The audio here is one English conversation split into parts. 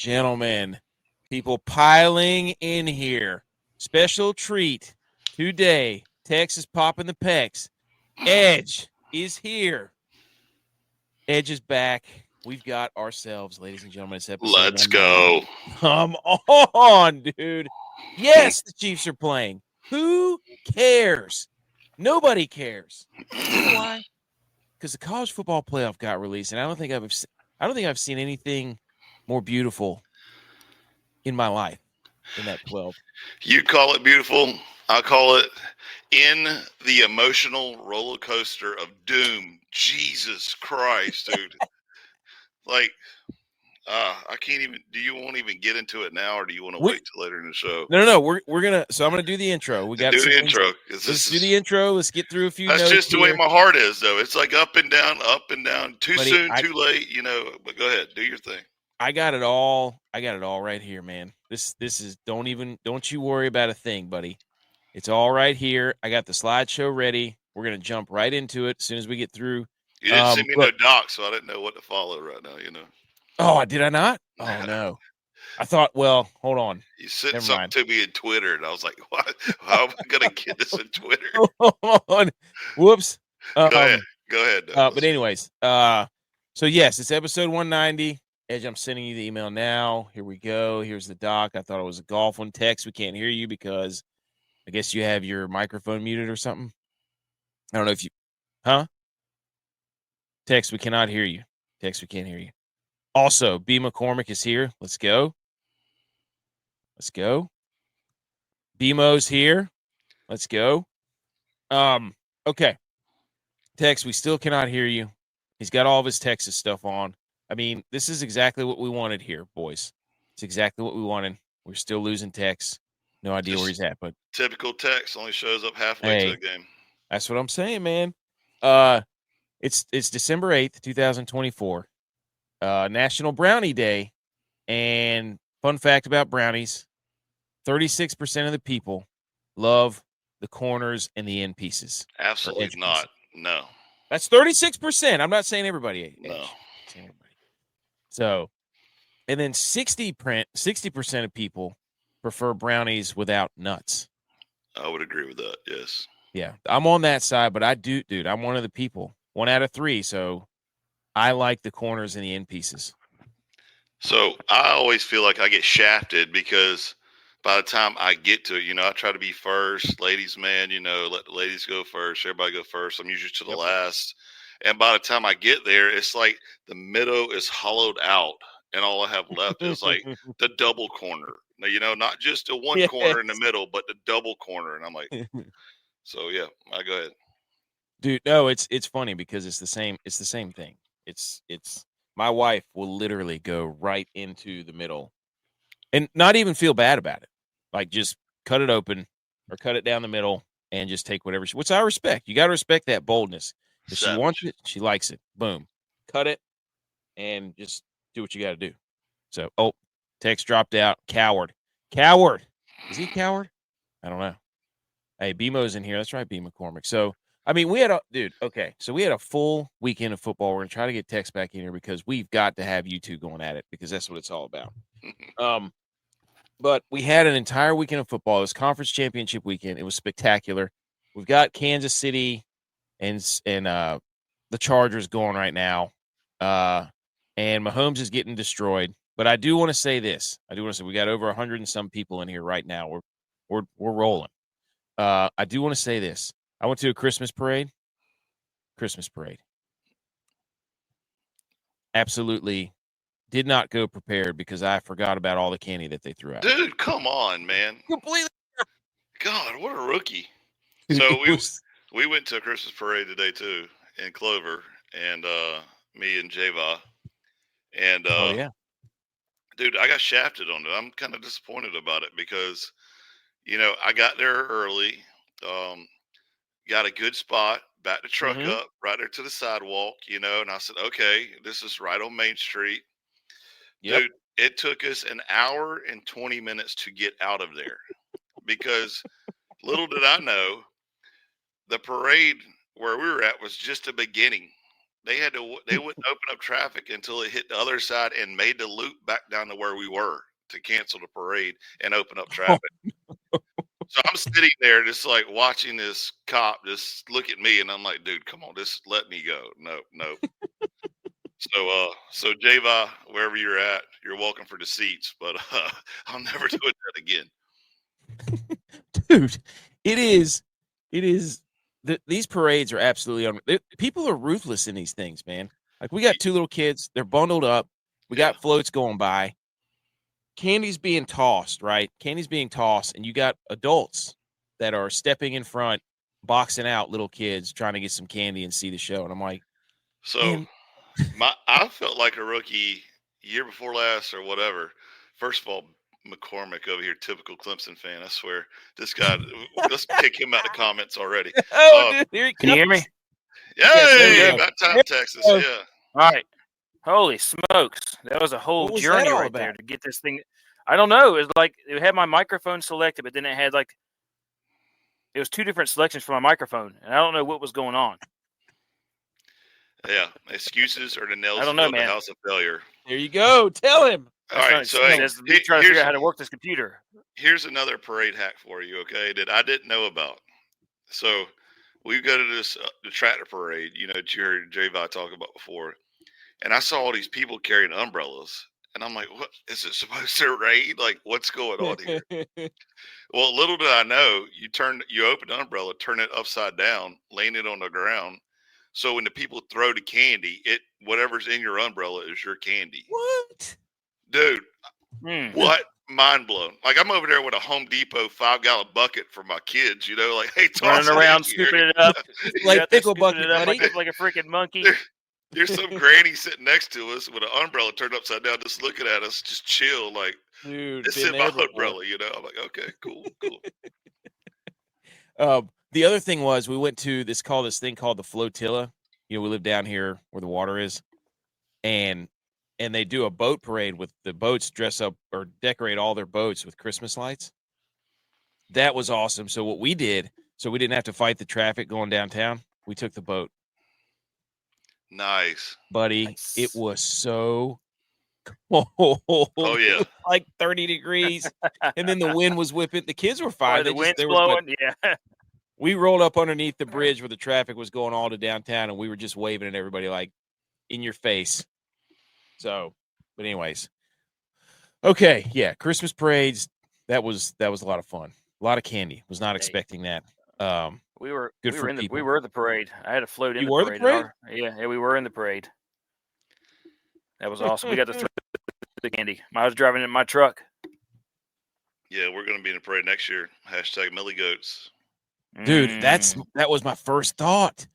gentlemen, people piling in here. Special treat today. Texas popping the pecs. Edge is here. Edge is back. We've got ourselves, ladies and gentlemen, it's episode Let's 190. go. Come on, dude. Yes, the Chiefs are playing. Who cares? Nobody cares. You know why? Because the college football playoff got released, and I don't think I've seen anything more beautiful in my life than that 12. You call it beautiful. I call it in the emotional roller coaster of doom. Jesus Christ, dude. Like, I can't even. Do you want to even get into it now, or do you want to wait till later in the show? No. We're gonna. So I'm gonna do the intro. We got do some the things. intro. Let's do the intro. Let's get through a few. That's notes just the here. way my heart is, though. It's like up and down, too Buddy, soon, too late. But go ahead, do your thing. I got it all right here, man. This is don't you worry about a thing, buddy. It's all right here. I got the slideshow ready. We're gonna jump right into it as soon as we get through. You didn't send me no docs, so I didn't know what to follow right now. Oh, did I not? Oh no. I thought. Well, hold on. You sent something to me in Twitter, and I was like, "What? How am I gonna get this in Twitter?" Hold on. Whoops. Go ahead. But anyways, so yes, it's episode 190. Edge, I'm sending you the email now. Here we go. Here's the doc. I thought it was a golf one. Text, we can't hear you because I guess you have your microphone muted or something. I don't know if you, Text, we cannot hear you. Text, we can't hear you. Also, B. McCormick is here. Let's go. BMO's here. Let's go. Okay. Text, we still cannot hear you. He's got all of his Texas stuff on. I mean, this is exactly what we wanted here, boys. It's exactly what we wanted. We're still losing Tex. No idea where he's at, but typical Tex only shows up halfway to the game. That's what I'm saying, man. It's December 8th, 2024. National Brownie Day. And fun fact about brownies, 36% of the people love the corners and the end pieces. Absolutely not. No. That's 36%. I'm not saying everybody. No. So, and then 60% of people prefer brownies without nuts. I would agree with that. Yes. Yeah, I'm on that side, but dude, I'm one of the people. 1 out of 3. So I like the corners and the end pieces. So I always feel like I get shafted because by the time I get to it, I try to be first. Ladies, man, let the ladies go first. Everybody go first. I'm usually to the last. And by the time I get there, it's like the middle is hollowed out. And all I have left is like the double corner. Not just the one corner in the middle, but the double corner. And I'm like, so yeah, I go ahead. Dude, no, it's funny because it's the same thing. It's my wife will literally go right into the middle and not even feel bad about it. Like just cut it open or cut it down the middle and just take whatever which I respect. You got to respect that boldness. If she wants it, she likes it. Boom. Cut it and just do what you got to do. So, text dropped out. Coward. Is he a coward? I don't know. Hey, BMO's in here. That's right, B. McCormick. So, I mean, we had a full weekend of football. We're going to try to get Tex back in here because we've got to have you two going at it because that's what it's all about. But we had an entire weekend of football. It was conference championship weekend. It was spectacular. We've got Kansas City and the Chargers going right now. And Mahomes is getting destroyed. But I do want to say this. We got over 100 and some people in here right now. We're rolling. I do want to say this. I went to a Christmas parade. Absolutely did not go prepared because I forgot about all the candy that they threw out. Dude, come on, man. Completely. God, what a rookie. So we went to a Christmas parade today too in Clover, and me and Java. And dude, I got shafted on it. I'm kind of disappointed about it because I got there early, got a good spot, backed the truck up right there to the sidewalk, and I said, okay, this is right on Main Street. Yep. Dude, it took us an hour and 20 minutes to get out of there because little did I know the parade where we were at was just a beginning. they wouldn't open up traffic until it hit the other side and made the loop back down to where we were to cancel the parade and open up traffic. So I'm sitting there just like watching this cop just look at me, and I'm like, dude, come on, just let me go. No. So Java, wherever you're at, you're welcome for the seats, but I'll never do that again. Dude, it is. These parades are absolutely people are ruthless in these things, man. Like, we got 2 little kids, they're bundled up. We got floats going by. Candy's being tossed, right? Candy's being tossed, and you got adults that are stepping in front, boxing out little kids, trying to get some candy and see the show. And I'm like, so I felt like a rookie year before last or whatever. First of all, McCormick over here, typical Clemson fan. I swear, this guy. Let's kick him out of the comments already. Dude, can you hear me? Yay! About time, Texas. Yeah. All right. Holy smokes! That was a whole journey right there to get this thing. I don't know. It was like it had my microphone selected, but then it had it was 2 different selections for my microphone, and I don't know what was going on. Yeah, excuses are the nails I don't know, to the man. house of failure. There you go. Tell him. All right, so trying to figure out how to work this computer. Here's another parade hack for you, okay, that I didn't know about. So we go to this the tractor parade, that you heard J-Vi talk about before, and I saw all these people carrying umbrellas, and I'm like, what is it supposed to rain? Like, what's going on here? Well, little did I know, you open the umbrella, turn it upside down, laying it on the ground. So when the people throw the candy, whatever's in your umbrella is your candy. What? Dude, what? Mind blown. Like, I'm over there with a Home Depot 5-gallon bucket for my kids, like, hey, running around, scooping it up. Like pickle bucket, buddy. Like a freaking monkey. There's some granny sitting next to us with an umbrella turned upside down, just looking at us, just chill, like, dude, it's in my umbrella, I'm like, okay, cool. The other thing was we went to this thing called the flotilla. We live down here where the water is, and they do a boat parade with the boats dress up or decorate all their boats with Christmas lights. That was awesome. So what we did, so we didn't have to fight the traffic going downtown, we took the boat. Nice, buddy. Nice. It was so cold. Oh yeah, like 30 degrees, and then the wind was whipping. The kids were fine. The wind's blowing. Yeah. We rolled up underneath the bridge where the traffic was going all to downtown, and we were just waving at everybody like in your face. So, but anyways, okay, yeah, Christmas parades. That was a lot of fun. A lot of candy. Was not expecting that. We were in the parade. I had a float in the parade. The parade? Yeah, we were in the parade. That was awesome. We got to throw the candy. I was driving in my truck. Yeah, we're going to be in the parade next year. # Millie Goats. Dude, that was my first thought.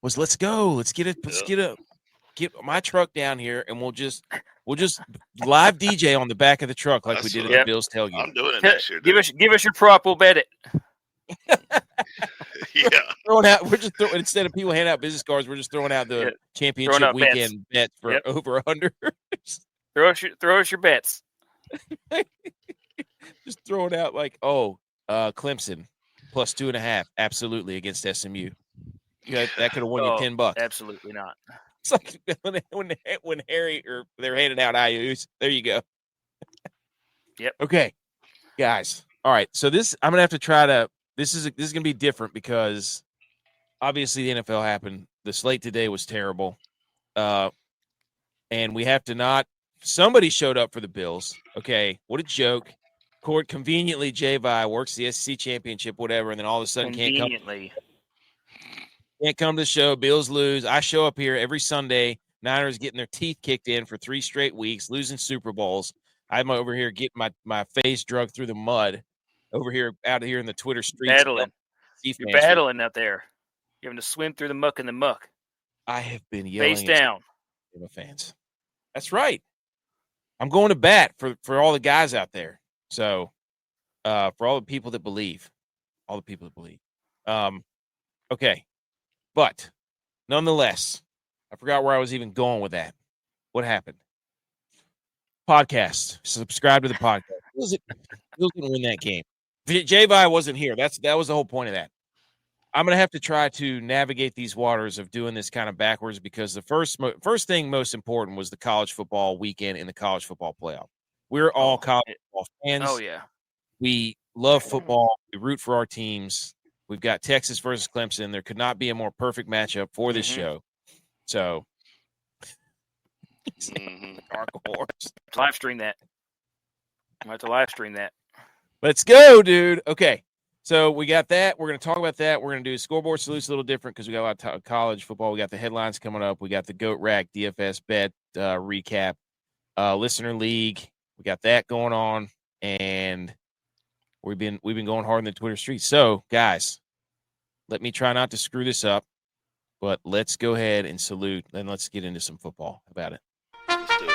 Was let's go. Let's get my truck down here, and we'll just live DJ on the back of the truck like we did at the Bills tailgate. I'm doing it next year. Give us your prop. We'll bet it. Yeah. Throwing out. We're just throwing, instead of people handing out business cards, we're just throwing out the championship weekend bets for over under. Throw us your bets. Just throwing out like, Clemson plus 2.5, absolutely against SMU. Yeah, that could have won you $10. Absolutely not. It's like when Harry or they're handing out IOUs. There you go. Yep. Okay, guys. All right. So I'm gonna have to try to. This is gonna be different because obviously the NFL happened. The slate today was terrible, and we have to not. Somebody showed up for the Bills. Okay, what a joke. Court conveniently, J-Vi works the SEC championship, whatever, and then all of a sudden can't come to the show. Bills lose. I show up here every Sunday. Niners getting their teeth kicked in for 3 straight weeks, losing Super Bowls. I'm over here getting my face drugged through the mud out here in the Twitter streets. Battling. You're battling out there. You're having to swim through the muck and the muck. I have been yelling. Face down. My fans. That's right. I'm going to bat for all the guys out there. So, for all the people that believe. Okay. But, nonetheless, I forgot where I was even going with that. What happened? Podcast. Subscribe to the podcast. Bills going to win that game. J-Vi wasn't here. That was the whole point of that. I'm going to have to try to navigate these waters of doing this kind of backwards because the first thing most important was the college football weekend and the college football playoff. We're all college football fans. Oh, yeah. We love football. We root for our teams. We've got Texas versus Clemson. There could not be a more perfect matchup for this show. So, Dark Horse. Live stream that. I'm going to have to live stream that. Let's go, dude. Okay. So we got that. We're going to talk about that. We're going to do scoreboard salutes a little different because we got a lot of college football. We got the headlines coming up. We got the Goat Rack DFS bet recap, listener league. We got that going on, and we've been going hard in the Twitter streets. So, guys, let me try not to screw this up, but let's go ahead and salute, and let's get into some football. How about it? Let's do it.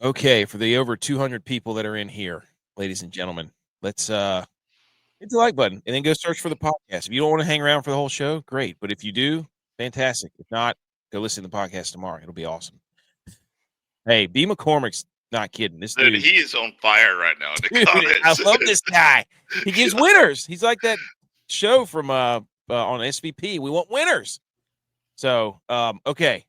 Okay, for the over 200 people that are in here, ladies and gentlemen, let's hit the like button and then go search for the podcast. If you don't want to hang around for the whole show, great. But if you do, fantastic. If not, go listen to the podcast tomorrow. It'll be awesome. Hey, B. McCormick's not kidding. This dude, he is on fire right now in the dude, comments. I love this guy. He gives winners. He's like that show from on SVP. We want winners. So, okay.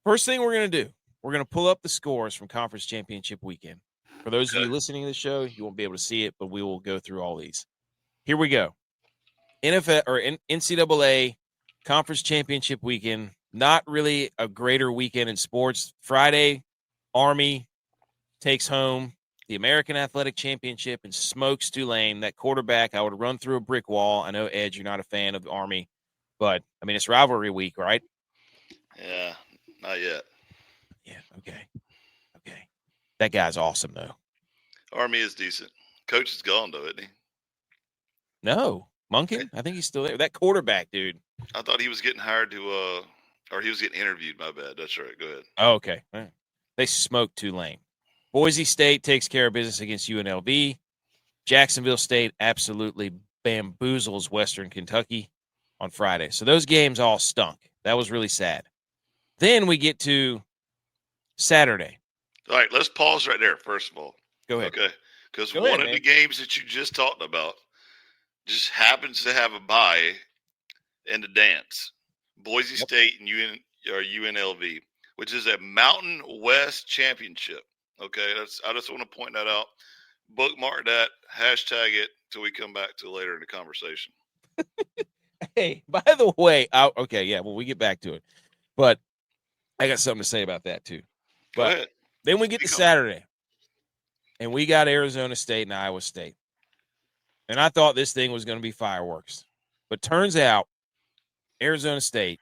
First thing we're going to do, we're going to pull up the scores from Conference Championship Weekend. For those of you listening to the show, you won't be able to see it, but we will go through all these. Here we go. NFL or NCAA Conference Championship Weekend. Not really a greater weekend in sports. Friday, Army takes home the American Athletic Championship and smokes Tulane. That quarterback, I would run through a brick wall. I know, Ed, you're not a fan of the Army, but, I mean, it's rivalry week, right? Yeah, not yet. Yeah, okay. That guy's awesome, though. Army is decent. Coach is gone, though, isn't he? No. Munkin? I think he's still there. That quarterback, dude. I thought he was getting hired to or he was getting interviewed. My bad. That's right. Go ahead. Oh, okay. Right. They smoked Tulane. Boise State takes care of business against UNLV. Jacksonville State absolutely bamboozles Western Kentucky on Friday. So those games all stunk. That was really sad. Then we get to Saturday. All right, let's pause right there, first of all. Go ahead. Okay. Because one of the games that you just talked about just happens to have a bye in the dance. Boise State and UNLV, which is a Mountain West championship. Okay, I just want to point that out. Bookmark that, hashtag it till we come back to it later in the conversation. Hey, by the way, we get back to it. But I got something to say about that too. But Go ahead. Then we get to Saturday, and we got Arizona State and Iowa State. And I thought this thing was going to be fireworks. But turns out, Arizona State,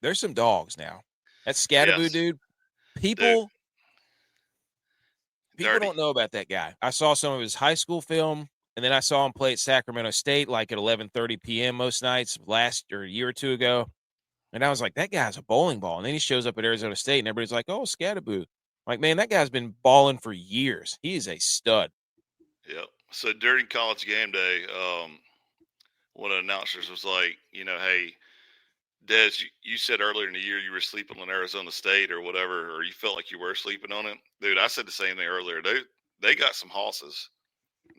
there's some dogs now. That's Scatterboo, dude. People don't know about that guy. I saw some of his high school film, and then I saw him play at Sacramento State like at 11:30 p.m. most nights a year or two ago. And I was like, that guy's a bowling ball. And then he shows up at Arizona State, and everybody's like, oh, Scatterboo. Like, man, that guy's been balling for years. He is a stud. Yep. So during college game day, one of the announcers was like, hey, Des, you said earlier in the year you were sleeping on Arizona State or whatever, or you felt like you were sleeping on it. Dude, I said the same thing earlier. They got some hosses.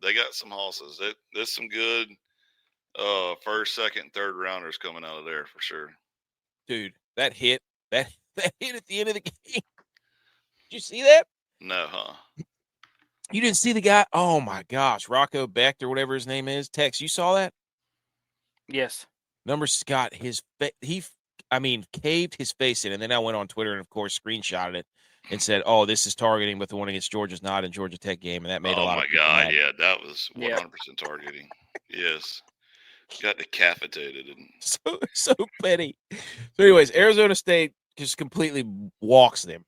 There's some good first, second, third rounders coming out of there for sure. Dude, that hit at the end of the game. Did you see that? No, huh? You didn't see the guy? Oh, my gosh. Rocco Becht or whatever his name is. Tex, you saw that? Yes. Number Scott, caved his face in. And then I went on Twitter and, of course, screenshotted it and said, oh, this is targeting, but the one against Georgia's not in Georgia Tech game. And that made a lot of people mad. Yeah, that was 100% targeting. Yes. Got decapitated. So petty. So, anyways, Arizona State just completely walks them.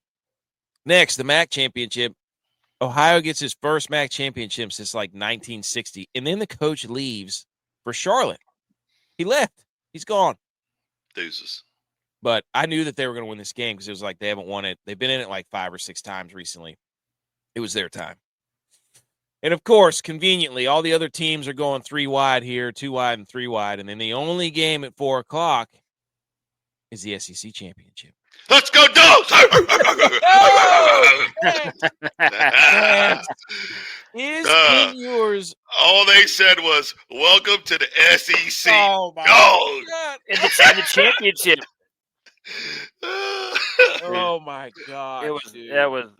Next, the MAC championship. Ohio gets his first MAC championship since like 1960. And then the coach leaves for Charlotte. He left. He's gone. Deuces. But I knew that they were going to win this game because it was like they haven't won it. They've been in it like 5 or 6 times recently. It was their time. And, of course, conveniently, all the other teams are going 3 wide here, 2 wide and 3 wide. And then the only game at 4 o'clock is the SEC championship. Let's go, Dogs! said was, "Welcome to the SEC." Oh my God. In the championship. Oh my God! That was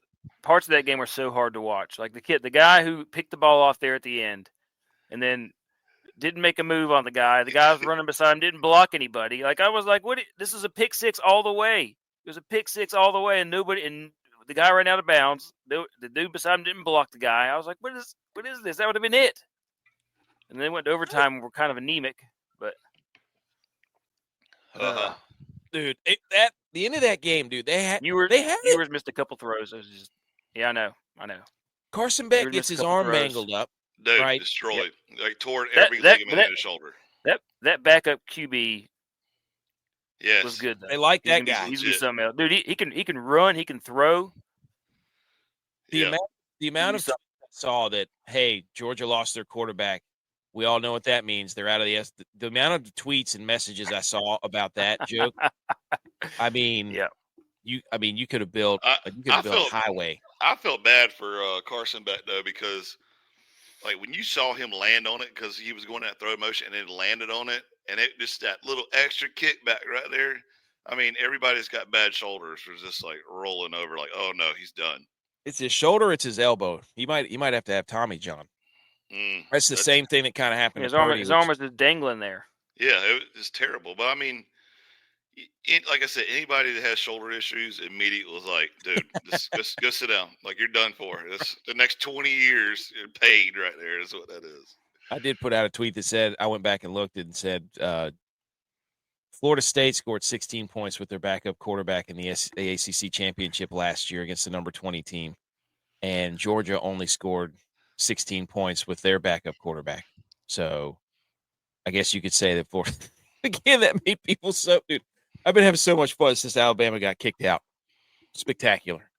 parts of that game were so hard to watch. Like the guy who picked the ball off there at the end, and then didn't make a move on the guy. The guy was running beside him, didn't block anybody. Like I was like, "What? This is a pick six all the way." It was a pick six all the way, and the guy ran out of bounds. The dude beside him didn't block the guy. I was like, "What is this?" That would have been it. And then went to overtime. And we're kind of anemic, but dude, the end of that game, dude. Ewers missed a couple throws. It was just, I know. Carson Beck gets his arm mangled up. Dude, right? destroyed. Like tore every ligament in his shoulder. That backup QB yes. was good though. They like that guy. He's something else. Dude, he can run, he can throw. The amount of stuff I saw that, hey, Georgia lost their quarterback. We all know what that means. They're out of the amount of tweets and messages I saw about that joke. I mean, you could have built a highway. I felt bad for Carson Beck though, because like when you saw him land on it, because he was going that throw motion and it landed on it, and it just that little extra kickback right there. I mean, everybody's got bad shoulders was just like rolling over, like, oh no, he's done. It's his shoulder, it's his elbow. You might have to have Tommy John. That's the same thing that kind of happened. His arm was just dangling there. Yeah, it was terrible. But I mean, like I said, anybody that has shoulder issues immediately was like, dude, just go sit down. Like, you're done for. The next 20 years paid right there is what that is. I did put out a tweet that said, I went back and looked and said, Florida State scored 16 points with their backup quarterback in the ACC championship last year against the number 20 team. And Georgia only scored 16 points with their backup quarterback. So I guess you could say that again, that made people so, dude, I've been having so much fun since Alabama got kicked out. Spectacular.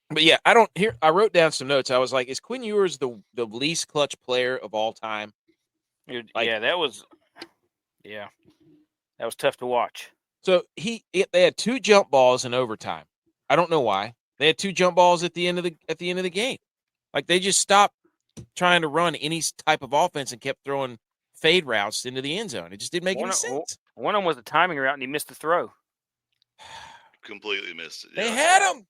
But yeah, I wrote down some notes. I was like, is Quinn Ewers the least clutch player of all time? That was tough to watch. So they had 2 jump balls in overtime. I don't know why. They had 2 jump balls at the end of the game. Like, they just stopped trying to run any type of offense and kept throwing fade routes into the end zone. It just didn't make any sense. One of them was a timing route, and he missed the throw. Completely missed it. They had him.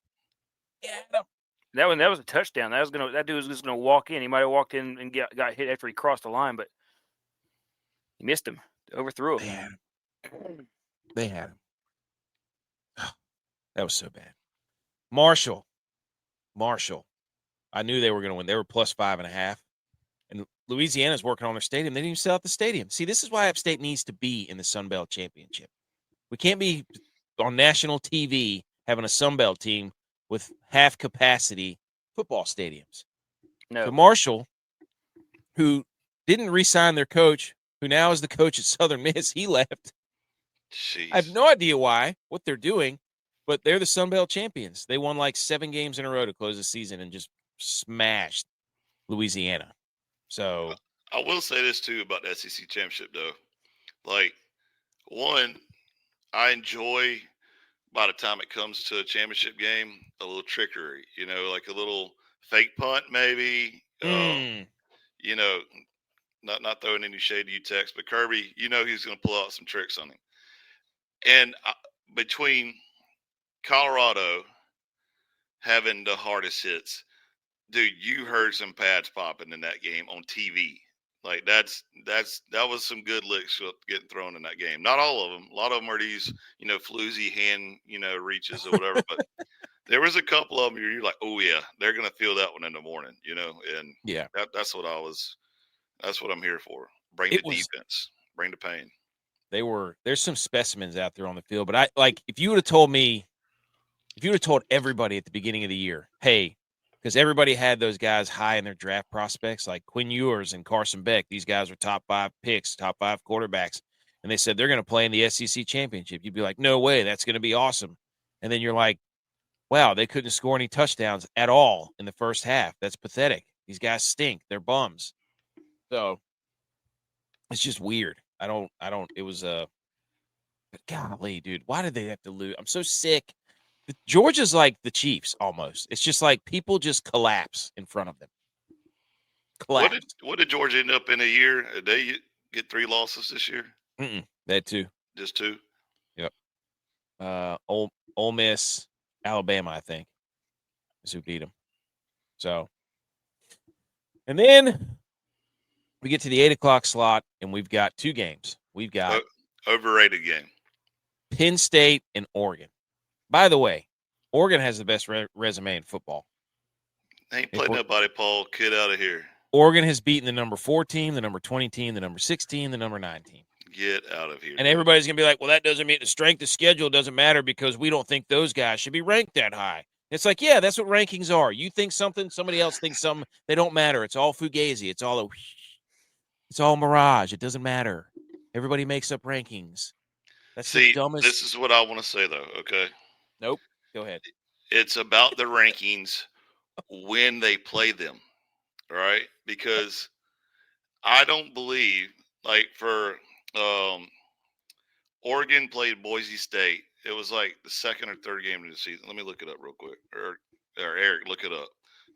That was a touchdown. That dude was just gonna walk in. He might have walked in and got hit after he crossed the line, but he missed him. Overthrew him. They had him. That was so bad. Marshall. I knew they were going to win. They were plus 5.5. And Louisiana's working on their stadium. They didn't even sell out the stadium. See, this is why App State needs to be in the Sun Belt Championship. We can't be on national TV having a Sun Belt team with half-capacity football stadiums. No. So Marshall, who didn't re-sign their coach, who now is the coach at Southern Miss, he left. Jeez. I have no idea what they're doing, but they're the Sun Belt champions. They won like 7 games in a row to close the season and just smashed Louisiana. So I will say this too about the SEC championship though. Like, one, I enjoy by the time it comes to a championship game, a little trickery, like a little fake punt maybe. Not throwing any shade to you, Tex, but Kirby, he's going to pull out some tricks on him. And between Colorado having the hardest hits, dude, you heard some pads popping in that game on TV. Like that was some good licks getting thrown in that game. Not all of them. A lot of them are these, floozy hand, reaches or whatever. But there was a couple of them you're like, oh yeah, they're gonna feel that one in the morning, And yeah, that's what I'm here for. Bring the defense. Bring the pain. There's some specimens out there on the field, but if you would have told everybody at the beginning of the year, hey, because everybody had those guys high in their draft prospects, like Quinn Ewers and Carson Beck. These guys were top 5 picks, top 5 quarterbacks. And they said they're going to play in the SEC championship. You'd be like, no way, that's going to be awesome. And then you're like, wow, they couldn't score any touchdowns at all in the first half. That's pathetic. These guys stink. They're bums. So it's just weird. It was golly, dude, why did they have to lose? I'm so sick. Georgia's like the Chiefs almost. It's just like people just collapse in front of them. collapsed. What did Georgia end up in a year? Did they get 3 losses this year? That 2. Just 2? Yep. Ole Miss, Alabama, I think, is who beat them. So, and then we get to the 8:00 slot, and we've got 2 games. We've got overrated game. Penn State and Oregon. By the way, Oregon has the best resume in football. They ain't played nobody, Paul. Get out of here. Oregon has beaten the number 4 team, the number 20 team, the number 16, the number 9 team. Get out of here. And everybody's going to be like, well, that doesn't mean the strength of schedule doesn't matter because we don't think those guys should be ranked that high. It's like, yeah, that's what rankings are. You think something, somebody else thinks something. They don't matter. It's all fugazi. It's all mirage. It doesn't matter. Everybody makes up rankings. That's the dumbest. This is what I want to say, though, okay? Nope. Go ahead. It's about the rankings when they play them, right? Because I don't believe, like, for Oregon played Boise State. It was like the second or third game of the season. Let me look it up real quick. Or Eric, look it up.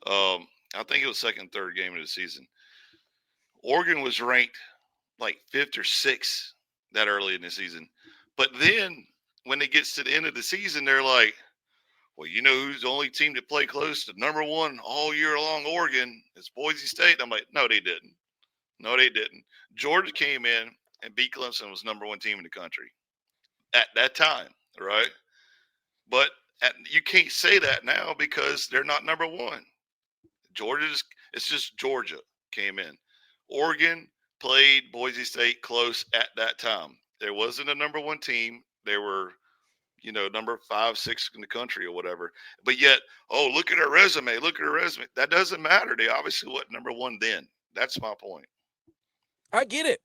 I think it was second, third game of the season. Oregon was ranked like 5th or 6th that early in the season. But then when it gets to the end of the season, they're like, well, you know who's the only team to play close to number 1 all year long, Oregon? It's Boise State. I'm like, no, they didn't. No, they didn't. Georgia came in and beat Clemson, was number 1 team in the country at that time, right? But you can't say that now because they're not number 1. It's just Georgia came in. Oregon played Boise State close at that time. There wasn't a number 1 team. They were, number 5, 6 in the country or whatever. But yet, look at her resume. Look at her resume. That doesn't matter. They obviously wasn't number 1 then. That's my point. I get it.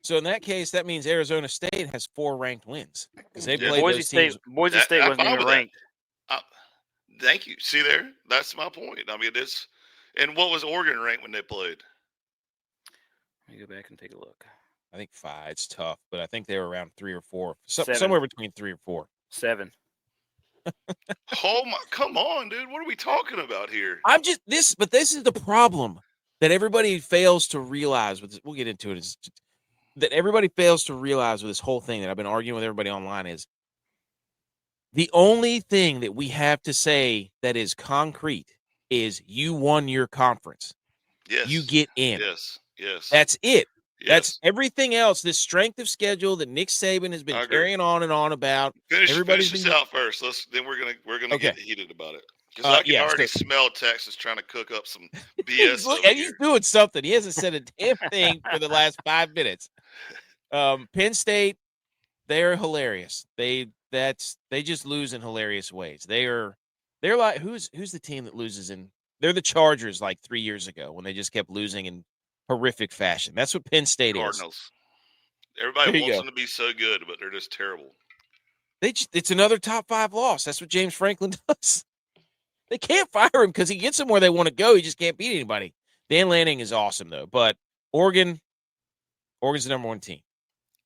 So in that case, that means Arizona State has 4 ranked wins because they played Boise State. Boise State wasn't even ranked. Thank you. See there? That's my point. I mean, and what was Oregon ranked when they played? Let me go back and take a look. I think 5. It's tough, but I think they were around 3 or 4. Somewhere between 3 or 4. 7. Oh my! Come on, dude. What are we talking about here? But this is the problem that everybody fails to realize. We'll get into it. That everybody fails to realize with this whole thing that I've been arguing with everybody online is the only thing that we have to say that is concrete is you won your conference. Yes. You get in. Yes. That's it. Yes. That's everything else. This strength of schedule that Nick Saban has been carrying on and on about. Finish this out first. Then we're gonna get heated about it. Because I can already smell Texas trying to cook up some BS. He's doing something. He hasn't said a damn thing for the last 5 minutes. Penn State, they're hilarious. They just lose in hilarious ways. They're like who's the team that loses in? They're the Chargers like 3 years ago when they just kept losing in horrific fashion. That's what Penn State Cardinals. is. Everybody wants them to be so good, but they're just terrible. It's another top 5 loss. That's what James Franklin does. They can't fire him because he gets them where they want to go. He just can't beat anybody. Dan Lanning is awesome, though. But Oregon's the number 1 team.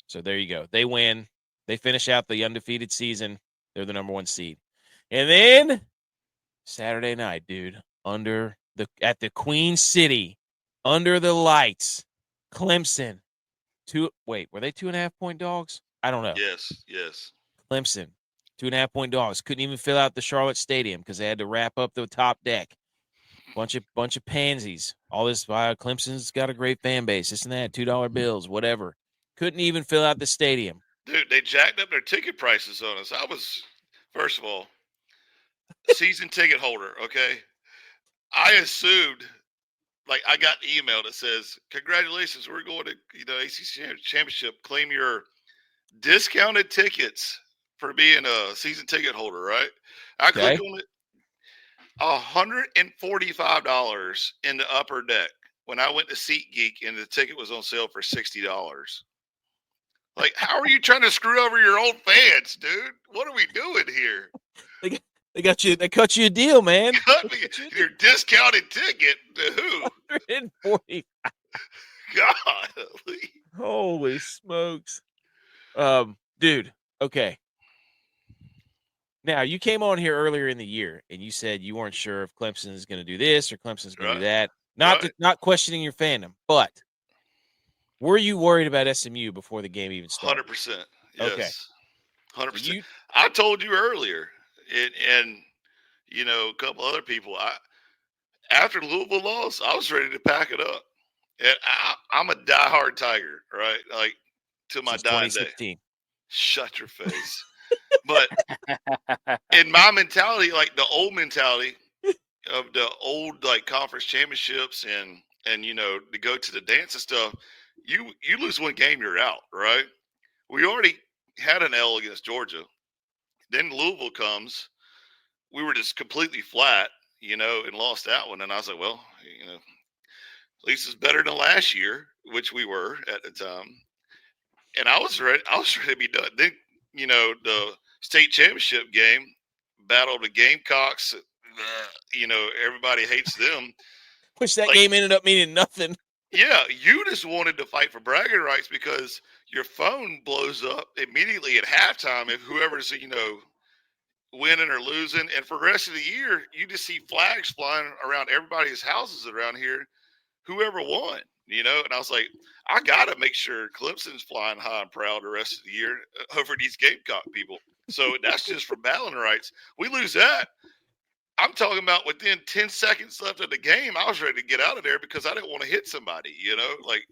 So there you go. They win. They finish out the undefeated season. They're the number 1 seed. And then Saturday night, dude, at the Queen City, under the lights, Clemson. Were they 2.5-point dogs? I don't know. Yes. Clemson, 2.5-point dogs. Couldn't even fill out the Charlotte Stadium because they had to wrap up the top deck. Bunch of pansies. All this. Clemson's got a great fan base. This and that. $2 bills. Whatever. Couldn't even fill out the stadium. Dude, they jacked up their ticket prices on us. First of all, season ticket holder. Okay, I assumed. Like, I got an email that says, congratulations, we're going to, ACC championship. Claim your discounted tickets for being a season ticket holder, right? I click on it. $145 in the upper deck when I went to SeatGeek and the ticket was on sale for $60. Like, how are you trying to screw over your own fans, dude? What are we doing here? They cut you a deal, man. Your discounted ticket to who? 140. Golly. Holy smokes. Dude, okay. Now, you came on here earlier in the year, and you said you weren't sure if Clemson is going to do this or Clemson's going to do that. Not questioning your fandom, but were you worried about SMU before the game even started? 100%. Okay. Yes. 100%. So I told you earlier, and a couple other people. After Louisville lost, I was ready to pack it up. And I'm a diehard Tiger, right? Like to my since dying day. 2016. Shut your face. But in my mentality, like the old mentality of the old like conference championships and to go to the dance and stuff, you lose one game, you're out, right? We already had an L against Georgia. Then Louisville comes. We were just completely flat, and lost that one. And I was like, well, at least it's better than last year, which we were at the time. And I was ready to be done. Then, the state championship game, battle of the Gamecocks, everybody hates them. Which that game ended up meaning nothing. Yeah, you just wanted to fight for bragging rights because your phone blows up immediately at halftime if whoever's, winning or losing. And for the rest of the year, you just see flags flying around everybody's houses around here, whoever won, And I was like, I got to make sure Clemson's flying high and proud the rest of the year over these Gamecock people. So that's just for battling rights. We lose that. I'm talking about within 10 seconds left of the game, I was ready to get out of there because I didn't want to hit somebody, like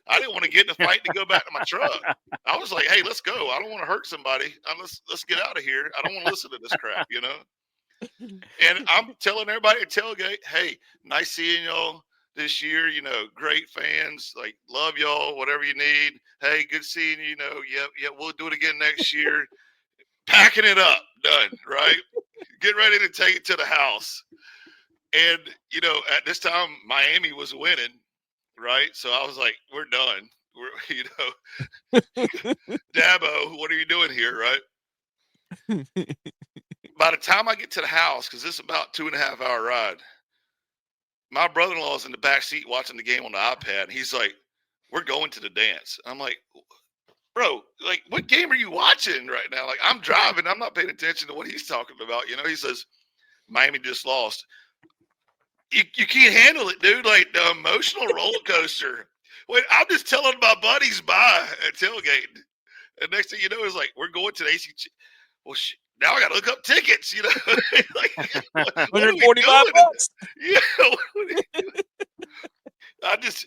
I didn't want to get in a fight to go back to my truck. I was like, hey, let's go. I don't want to hurt somebody. Let's get out of here. I don't want to listen to this crap, And I'm telling everybody at tailgate, hey, nice seeing y'all this year, great fans, like love y'all, whatever you need. Hey, good seeing you, yeah, we'll do it again next year. Packing it up, done, right? Get ready to take it to the house. And, at this time, Miami was winning, right? So I was like, we're done. Dabo, what are you doing here, right? By the time I get to the house, because this is about 2.5 hour ride, my brother-in-law is in the back seat watching the game on the iPad. And he's like, we're going to the dance. I'm like, bro, like, what game are you watching right now? Like, I'm driving. I'm not paying attention to what he's talking about. He says, Miami just lost. You can't handle it, dude. Like, the emotional roller coaster. Wait, I'm just telling my buddies bye at tailgate. And next thing you know, is like, we're going to the ACC. Well, now I got to look up tickets, like, what are we doing? Yeah.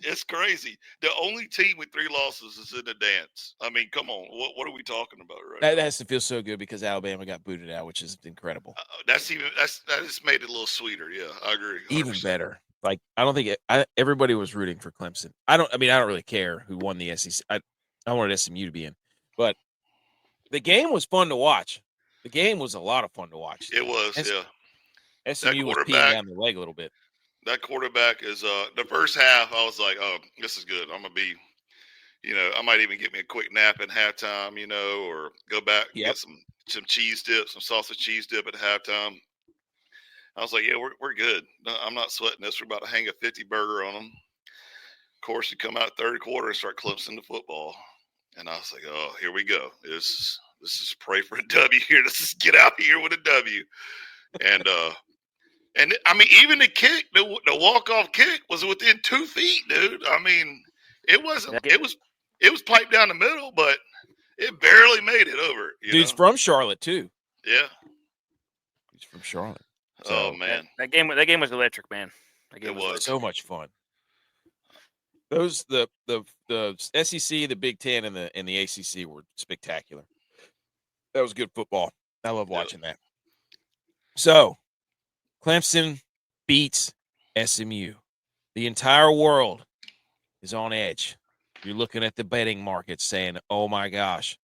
It's crazy. The only team with 3 losses is in the dance. I mean, come on. What are we talking about right now? That has to feel so good because Alabama got booted out, which is incredible. That just made it a little sweeter. Yeah, I agree. 100%. Even better. Like, I don't think everybody was rooting for Clemson. I don't really care who won the SEC. I wanted SMU to be in, but the game was fun to watch. The game was a lot of fun to watch. It was, yeah. SMU was peeing down the leg a little bit. That quarterback is the first half. I was like, oh, this is good. I'm gonna be, I might even get me a quick nap at halftime, or go back and get some cheese dip, some sausage cheese dip at halftime. I was like, yeah, we're good. I'm not sweating this. We're about to hang a 50 burger on them. Of course, you come out third quarter and start Clemson the football, and I was like, oh, here we go. This is pray for a W here. Let's just get out of here with a W, And I mean, even the kick, the walk-off kick was within 2 feet, dude. I mean, it wasn't. It was piped down the middle, but it barely made it over. Dude's from Charlotte too. Yeah, he's from Charlotte. So, oh man, that game was electric, man. It was so much fun. Those the SEC, the Big Ten, and the ACC were spectacular. That was good football. I love watching that. So, Clemson beats SMU. The entire world is on edge. You're looking at the betting market saying, oh my gosh,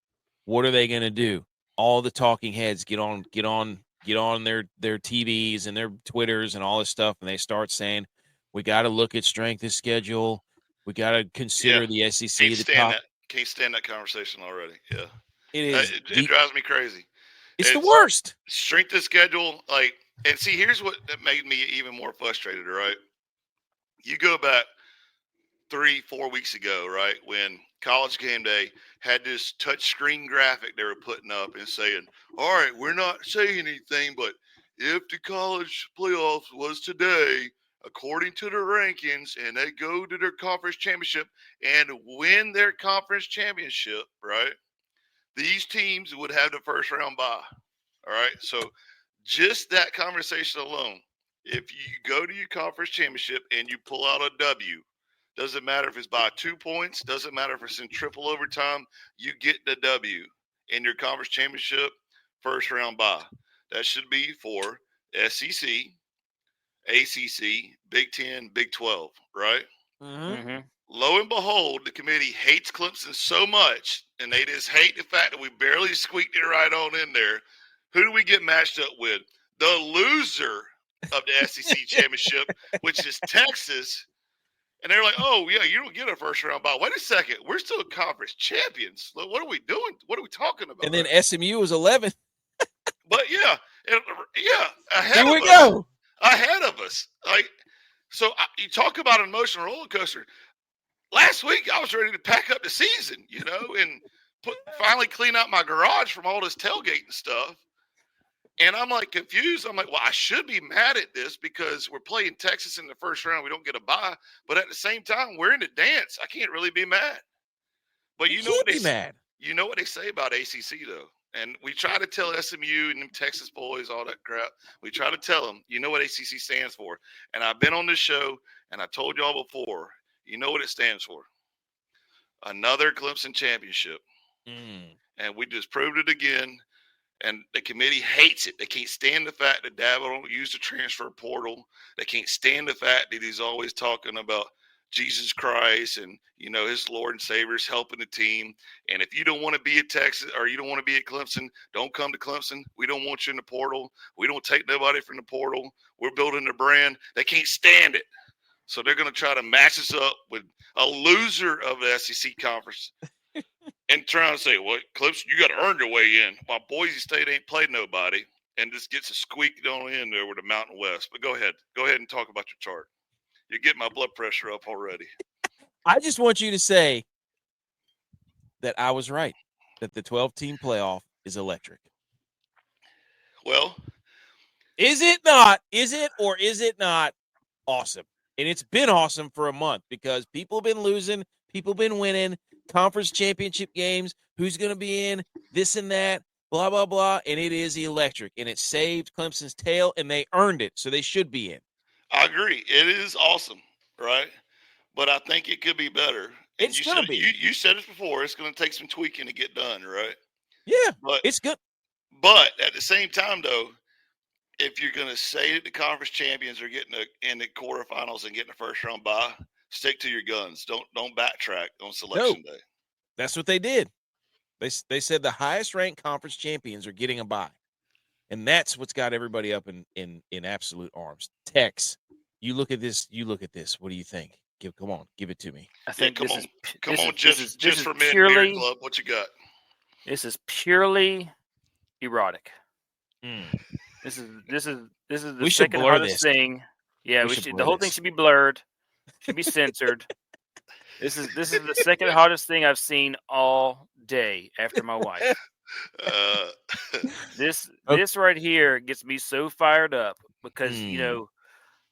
what are they going to do? All the talking heads get on their TVs and their Twitters and all this stuff, and they start saying, we got to look at strength of schedule. We got to consider the SEC. Can't stand that conversation already. Yeah. It is. It drives me crazy. It's the worst. Strength of schedule, like, and see, here's what made me even more frustrated, right? You go back 3-4 weeks ago, right, when College Game Day had this touchscreen graphic they were putting up and saying, all right, we're not saying anything, but if the college playoffs was today, according to the rankings, and they go to their conference championship and win their conference championship, right? These teams would have the first round bye. All right. So just that conversation alone, if you go to your conference championship and you pull out a W, doesn't matter if it's by 2 points, doesn't matter if it's in triple overtime, you get the W in your conference championship first round bye. That should be for SEC, ACC, Big 10, Big 12, right? Mm-hmm. Lo and behold, the committee hates Clemson so much, and they just hate the fact that we barely squeaked it right on in there. Who do we get matched up with? The loser of the SEC championship, which is Texas. And they're like, oh, yeah, you don't get a first round bye. Wait a second. We're still conference champions. What are we doing? What are we talking about? And then SMU was 11. But, yeah, ahead Here of we us. go. Ahead of us. You talk about an emotional roller coaster. Last week, I was ready to pack up the season, and finally clean out my garage from all this tailgating stuff. And I'm like confused. I'm like, well, I should be mad at this because we're playing Texas in the first round. We don't get a bye. But at the same time, we're in the dance. I can't really be mad. But you know what they say? You know what they say about ACC, though. And we try to tell SMU and them Texas boys, all that crap. We try to tell them, you know what ACC stands for. And I've been on this show, and I told y'all before, you know what it stands for. Another Clemson championship. And we just proved it again. And the committee hates it. They can't stand the fact that Dabo don't use the transfer portal. They can't stand the fact that he's always talking about Jesus Christ and, his Lord and Savior is helping the team. And if you don't want to be at Texas or you don't want to be at Clemson, don't come to Clemson. We don't want you in the portal. We don't take nobody from the portal. We're building a brand. They can't stand it. So they're going to try to match us up with a loser of the SEC conference. And trying to say, well, Clemson, you got to earn your way in. While Boise State ain't played nobody and just gets a squeak on in there with the Mountain West. But go ahead. Go ahead and talk about your chart. You get my blood pressure up already. I just want you to say that I was right, that the 12-team playoff is electric. Well, is it not? Is it or is it not awesome? And it's been awesome for a month because people have been losing, people have been winning. Conference championship games, who's going to be in, this and that, blah, blah, blah, and it is electric, and it saved Clemson's tail, and they earned it, so they should be in. I agree. It is awesome, right? But I think it could be better. It's going to be. You said it before. It's going to take some tweaking to get done, right? Yeah, but it's good. But at the same time, though, if you're going to say that the conference champions are getting in the quarterfinals and getting a first-round bye, stick to your guns. Don't backtrack on selection day. That's what they did. They said the highest ranked conference champions are getting a bye. And that's what's got everybody up in absolute arms. Tex, you look at this. What do you think? Come on, give it to me. I think come on, just for men purely, club. What you got? This is purely erotic. This is the second hardest thing. Yeah, the whole thing should be blurred. Should be censored. This is the second hardest thing I've seen all day after my wife. This right here gets me so fired up because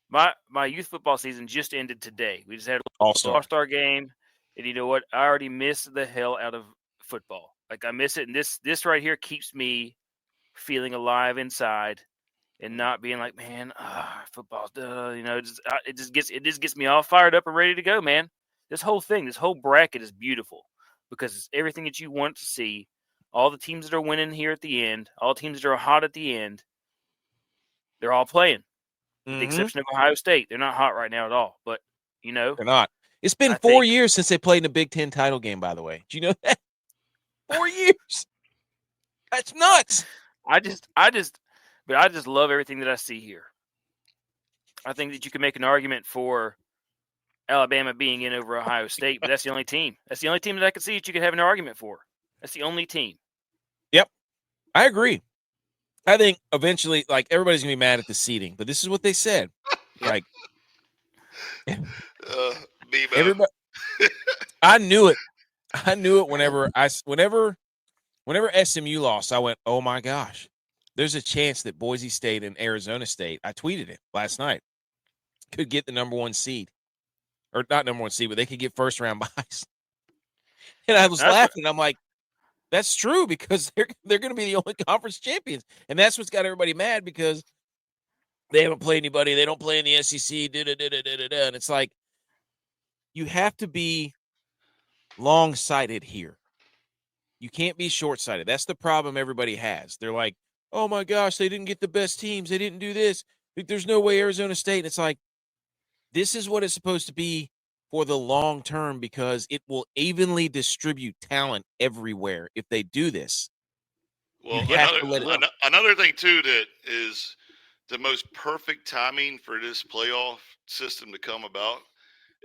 my youth football season just ended today. We just had a All-Star game, and you know what? I already miss the hell out of football. Like I miss it, and this right here keeps me feeling alive inside. And not being like, man, football's it just gets me all fired up and ready to go, man. This whole bracket is beautiful because it's everything that you want to see. All the teams that are winning here at the end, all the teams that are hot at the end, they're all playing. With the exception of Ohio State. They're not hot right now at all. But, they're not. It's been 4 years since they played in the Big Ten title game, by the way. Do you know that? 4 years. That's nuts. I just love everything that I see here. I think that you can make an argument for Alabama being in over Ohio State, but that's the only team. That's the only team that I can see that you could have an argument for. That's the only team. Yep. I agree. I think eventually, everybody's going to be mad at the seeding, but this is what they said. Everybody, I knew it. I knew it whenever SMU lost, I went, oh my gosh. There's a chance that Boise State and Arizona State, I tweeted it last night. could get the number 1 seed. Or not number 1 seed, but they could get first round buys. And I was laughing. I'm like, that's true because they're going to be the only conference champions. And that's what's got everybody mad because they haven't played anybody. They don't play in the SEC. And it's like, you have to be long-sighted here. You can't be short-sighted. That's the problem everybody has. They're like, oh, my gosh, they didn't get the best teams. They didn't do this. There's no way Arizona State. And it's like, this is what it's supposed to be for the long term because it will evenly distribute talent everywhere if they do this. Well, another thing, too, that is the most perfect timing for this playoff system to come about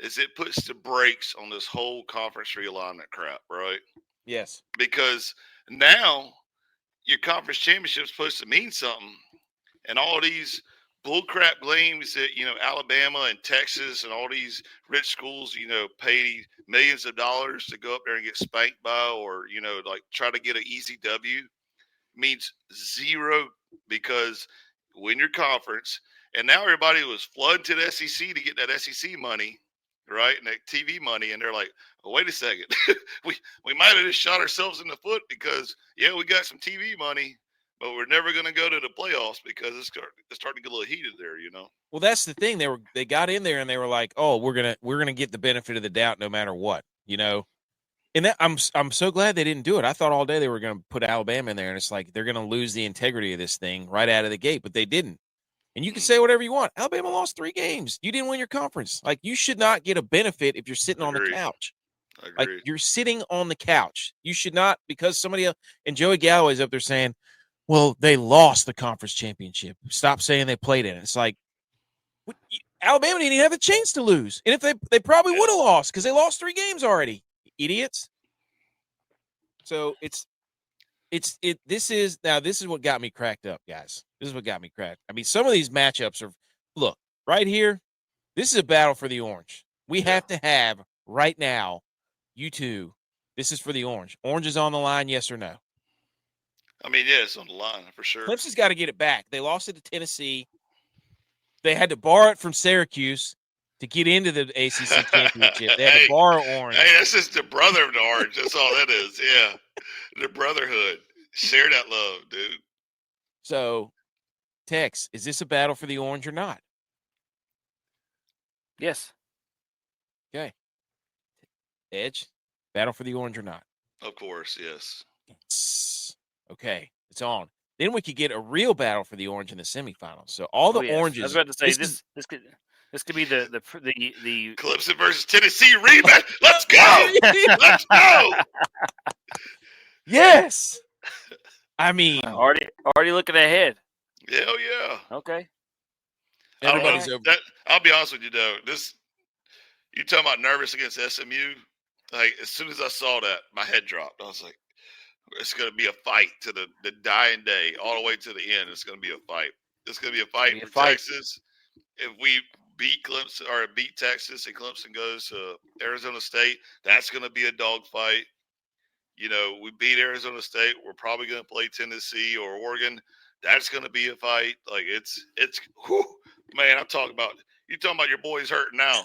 is it puts the brakes on this whole conference realignment crap, right? Yes. Because now your conference championship is supposed to mean something, and all these bullcrap games that, Alabama and Texas and all these rich schools, pay millions of dollars to go up there and get spanked by or, try to get an easy W means zero because win your conference. And now everybody was flooding to the SEC to get that SEC money, right? And that TV money. And they're like, oh, wait a second. we might have just shot ourselves in the foot because, we got some TV money, but we're never going to go to the playoffs because it's starting to get a little heated there, Well, that's the thing. They got in there and they were like, "Oh, we're gonna get the benefit of the doubt no matter what," And that, I'm so glad they didn't do it. I thought all day they were going to put Alabama in there, and it's like they're going to lose the integrity of this thing right out of the gate, but they didn't. And you can say whatever you want. Alabama lost 3 games. You didn't win your conference. Like, you should not get a benefit if you're sitting on the couch. Like, you're sitting on the couch. You should not, because somebody else, and Joey Galloway's up there saying, well, they lost the conference championship. Stop saying they played in it. It's like, Alabama didn't even have a chance to lose. And if they probably would have lost because they lost 3 games already. Idiots. So this is what got me cracked up, guys. This is what got me cracked. I mean, some of these matchups are, look, right here, this is a battle for the orange. We have to have right now, you two, this is for the orange. Orange is on the line, yes or no? I mean, yeah, it's on the line for sure. Clemson's got to get it back. They lost it to Tennessee. They had to borrow it from Syracuse to get into the ACC championship. They had to borrow Orange. Hey, that's just the brother of the Orange. That's all that is. Yeah, the brotherhood. Share that love, dude. So, Tex, is this a battle for the Orange or not? Yes. Okay. Edge, battle for the Orange or not? Of course, yes. Okay, it's on. Then we could get a real battle for the Orange in the semifinals. So all the oranges. I was about to say this could be the Clemson versus Tennessee rematch. Let's go. Let's go. Yes. I mean, already looking ahead. Hell yeah. Okay. Everybody's over. I'll be honest with you though. You talking about nervous against SMU? Like, as soon as I saw that, my head dropped. I was like, it's going to be a fight to the dying day, all the way to the end. It's going to be a fight. It's going to be a fight for Texas. If we beat Clemson or beat Texas and Clemson goes to Arizona State, that's going to be a dogfight. We beat Arizona State. We're probably going to play Tennessee or Oregon. That's going to be a fight. Like, it's whew, man, you're talking about your boys hurting now.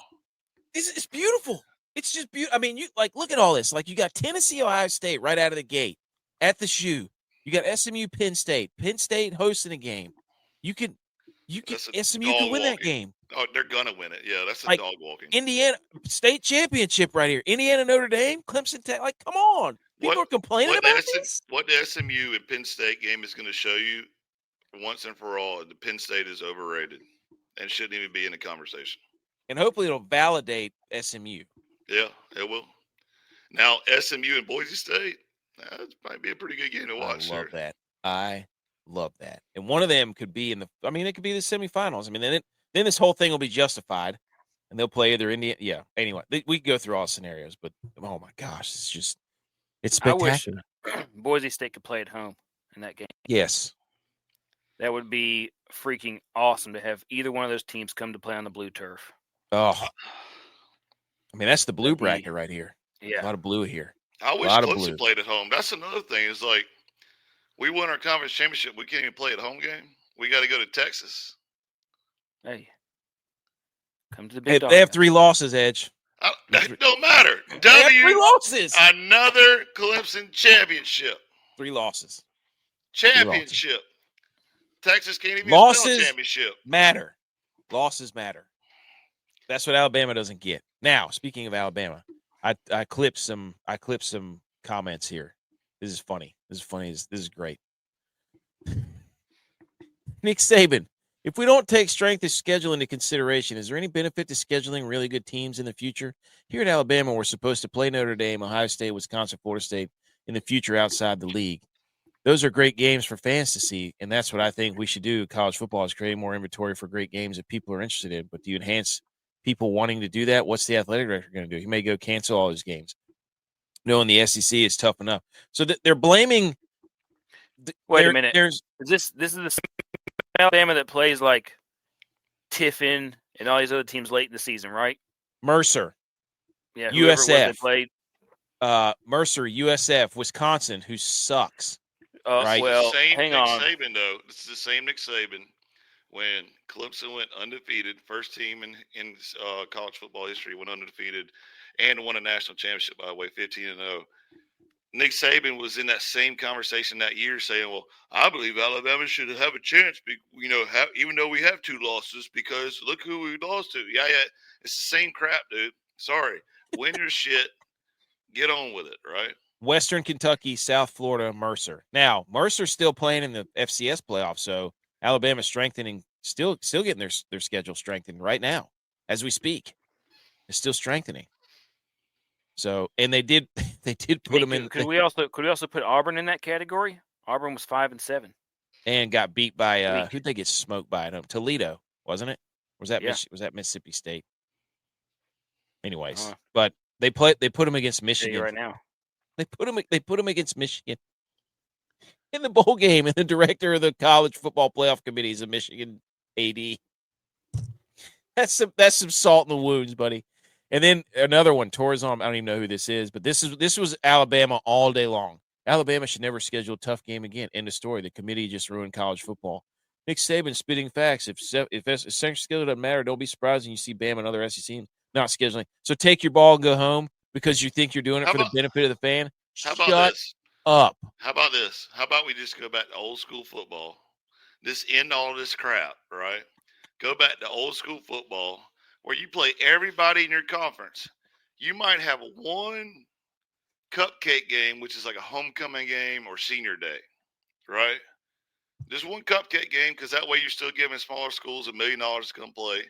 It's beautiful. It's just beautiful. I mean, look at all this. Like, you got Tennessee, Ohio State right out of the gate at the shoe. You got SMU, Penn State hosting a game. SMU can win that game. Oh, they're gonna win it. Yeah, that's a dog walking. Indiana state championship right here. Indiana, Notre Dame, Clemson Tech. Like, come on. People are complaining about this. What the SMU and Penn State game is going to show you, once and for all, the Penn State is overrated and shouldn't even be in the conversation. And hopefully it'll validate SMU. Yeah, it will. Now, SMU and Boise State, that might be a pretty good game to watch. I love that. And one of them could be it could be the semifinals. I mean, then this whole thing will be justified, and they'll play either Indiana. Yeah. Anyway, we can go through all scenarios, but oh my gosh, it's spectacular. I wish Boise State could play at home in that game. Yes. That would be freaking awesome to have either one of those teams come to play on the blue turf. Oh, I mean, that's the blue bracket right here. Yeah. A lot of blue here. I wish Clemson played at home. That's another thing. Is like, we won our conference championship. We can't even play at home game. We got to go to Texas. Hey. Come to the big dog. They have 3 losses, Edge. That don't matter. They have 3 losses. Another Clemson championship. 3 losses. Championship. Texas can't even spell championship. Matter. Losses matter. That's what Alabama doesn't get. Now, speaking of Alabama, I clipped some comments here. This is funny. This is great. Nick Saban, if we don't take strength of schedule into consideration, is there any benefit to scheduling really good teams in the future? Here at Alabama, we're supposed to play Notre Dame, Ohio State, Wisconsin, Florida State in the future outside the league. Those are great games for fans to see, and that's what I think we should do. College football is creating more inventory for great games that people are interested in. But do you enhance people wanting to do that? What's the athletic director going to do? He may go cancel all his games, knowing the SEC is tough enough. So they're blaming. Wait a minute. This is the Alabama that plays like Tiffin and all these other teams late in the season, right? Mercer. Yeah. USF. Played. Mercer, USF, Wisconsin, who sucks. Right? Well, hang on. Saban, though. This is the same Nick Saban when Clemson went undefeated, first team in college football history, went undefeated, and won a national championship, by the way, 15-0. Nick Saban was in that same conversation that year saying, well, I believe Alabama should have a chance, even though we have 2 losses, because look who we lost to. Yeah, it's the same crap, dude. Sorry. Win your shit. Get on with it, right? Western Kentucky, South Florida, Mercer. Now, Mercer's still playing in the FCS playoffs, so Alabama's strengthening, still getting their schedule strengthened right now as we speak. It's still strengthening. So, and they did put them in. Could we also put Auburn in that category? Auburn was 5-7 and got beat by who'd they get smoked by? Toledo, wasn't it? Was that Mississippi State? Anyways, but they put them against Michigan right now. They put them against Michigan in the bowl game, and the director of the college football playoff committee is a Michigan AD. That's some salt in the wounds, buddy. And then another one, Torzon. I don't even know who this is, but this was Alabama all day long. Alabama should never schedule a tough game again. End of story. The committee just ruined college football. Nick Saban spitting facts. If central schedule doesn't matter, don't be surprised when you see Bama and other SEC teams not scheduling. So take your ball and go home because you think you're doing it for the benefit of the fan. How about this? Up. How about this? How about we just go back to old school football? Just end all this crap, right? Go back to old school football where you play everybody in your conference. You might have one cupcake game, which is like a homecoming game or senior day, right? Just one cupcake game because that way you're still giving smaller schools $1 million to come play.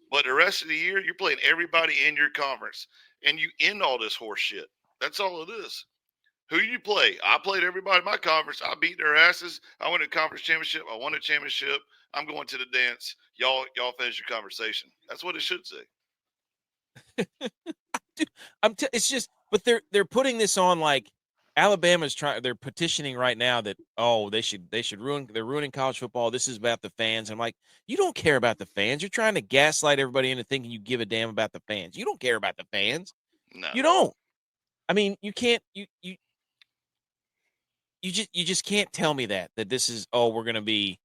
But the rest of the year, you're playing everybody in your conference, and you end all this horse shit. That's all it is. Who you play? I played everybody in my conference. I beat their asses. I went to conference championship. I won a championship. I'm going to the dance. Y'all finish your conversation. That's what it should say. It's just, but they're putting this on like Alabama's trying. They're petitioning right now that they should ruin. They're ruining college football. This is about the fans. I'm like, you don't care about the fans. You're trying to gaslight everybody into thinking you give a damn about the fans. You don't care about the fans. No, you don't. I mean, you can't. You just can't tell me that this is we're gonna be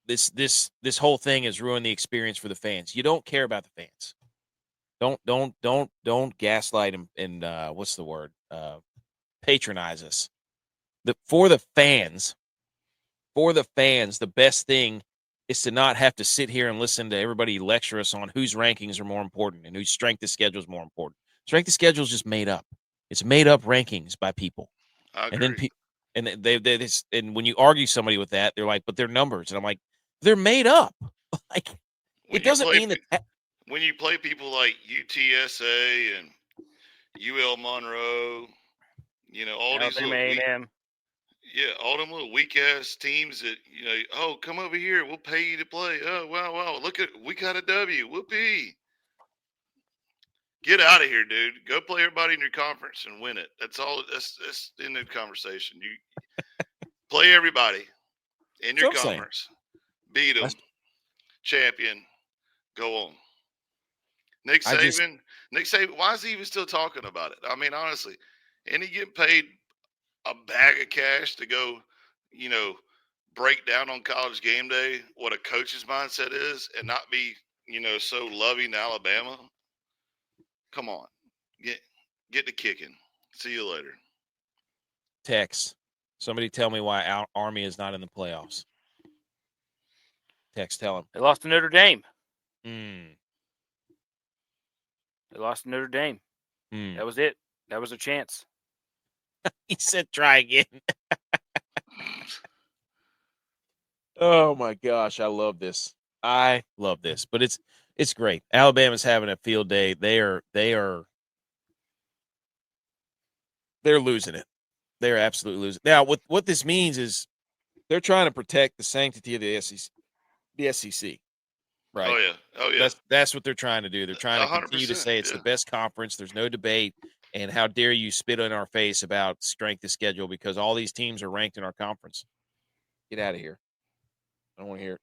this whole thing has ruined the experience for the fans. You don't care about the fans. Don't gaslight and what's the word? Patronize us. For the fans, the best thing is to not have to sit here and listen to everybody lecture us on whose rankings are more important and whose strength of schedule is more important. Strength of schedule is just made up. It's made up rankings by people. I agree. And then and when you argue somebody with that, they're like, but they're numbers. And I'm like, they're made up. Like, it doesn't mean that. When you play people like UTSA and UL Monroe, all these little all them little weak ass teams that come over here, we'll pay you to play. Oh wow, we got a W. Whoopee. Get out of here, dude. Go play everybody in your conference and win it. That's all. That's in the conversation. You play everybody in your conference. Beat them. Champion. Go on. Nick Saban, why is he even still talking about it? I mean, honestly, and he getting paid a bag of cash to go, break down on College Game Day what a coach's mindset is and not be, so loving to Alabama. Come on. Get to kicking. See you later. Tex. Somebody tell me why Army is not in the playoffs. Tex, tell him. They lost to Notre Dame. Mm. They lost to Notre Dame. Mm. That was it. That was a chance. He said, try again. Oh, my gosh. I love this. But it's great. Alabama's having a field day. They're losing it. They're absolutely losing. Now, what this means is they're trying to protect the sanctity of the SEC. Right? Oh, yeah. That's what they're trying to do. They're trying to continue to say it's the best conference. There's no debate. And how dare you spit in our face about strength of schedule because all these teams are ranked in our conference. Get out of here. I don't want to hear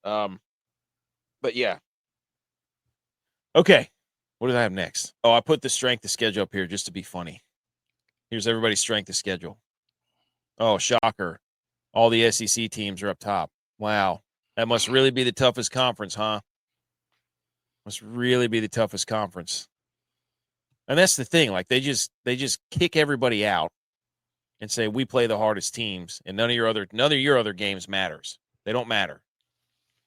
it. But yeah. Okay. What did I have next? Oh, I put the strength of schedule up here just to be funny. Here's everybody's strength of schedule. Oh, shocker. All the SEC teams are up top. Wow. That must really be the toughest conference, huh? Must really be the toughest conference. And that's the thing. Like they just kick everybody out and say we play the hardest teams, and none of your other games matters. They don't matter,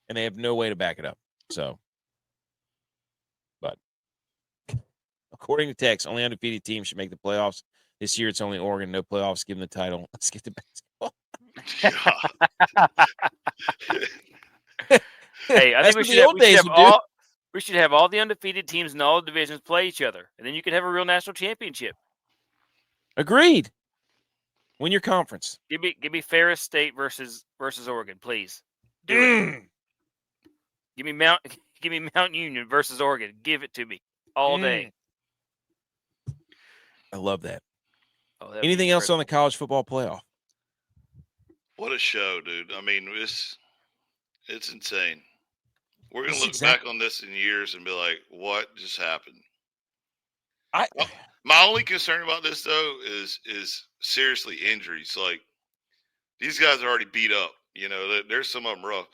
and they have no way to back it up. So, but according to Tex, only undefeated teams should make the playoffs this year. It's only Oregon, no playoffs. Give them the title. Let's get to basketball. Hey, I think we should have all the undefeated teams in all the divisions play each other, and then you could have a real national championship. Agreed. Win your conference. Give me Ferris State versus Oregon, please. Do it. Give me Mount Union versus Oregon. Give it to me all day. I love that. Oh, anything else on the college football playoff? What a show, dude. I mean, it's insane. We're going to look back on this in years and be like, what just happened? My only concern about this, though, is seriously injuries. Like, these guys are already beat up. There's some of them rough.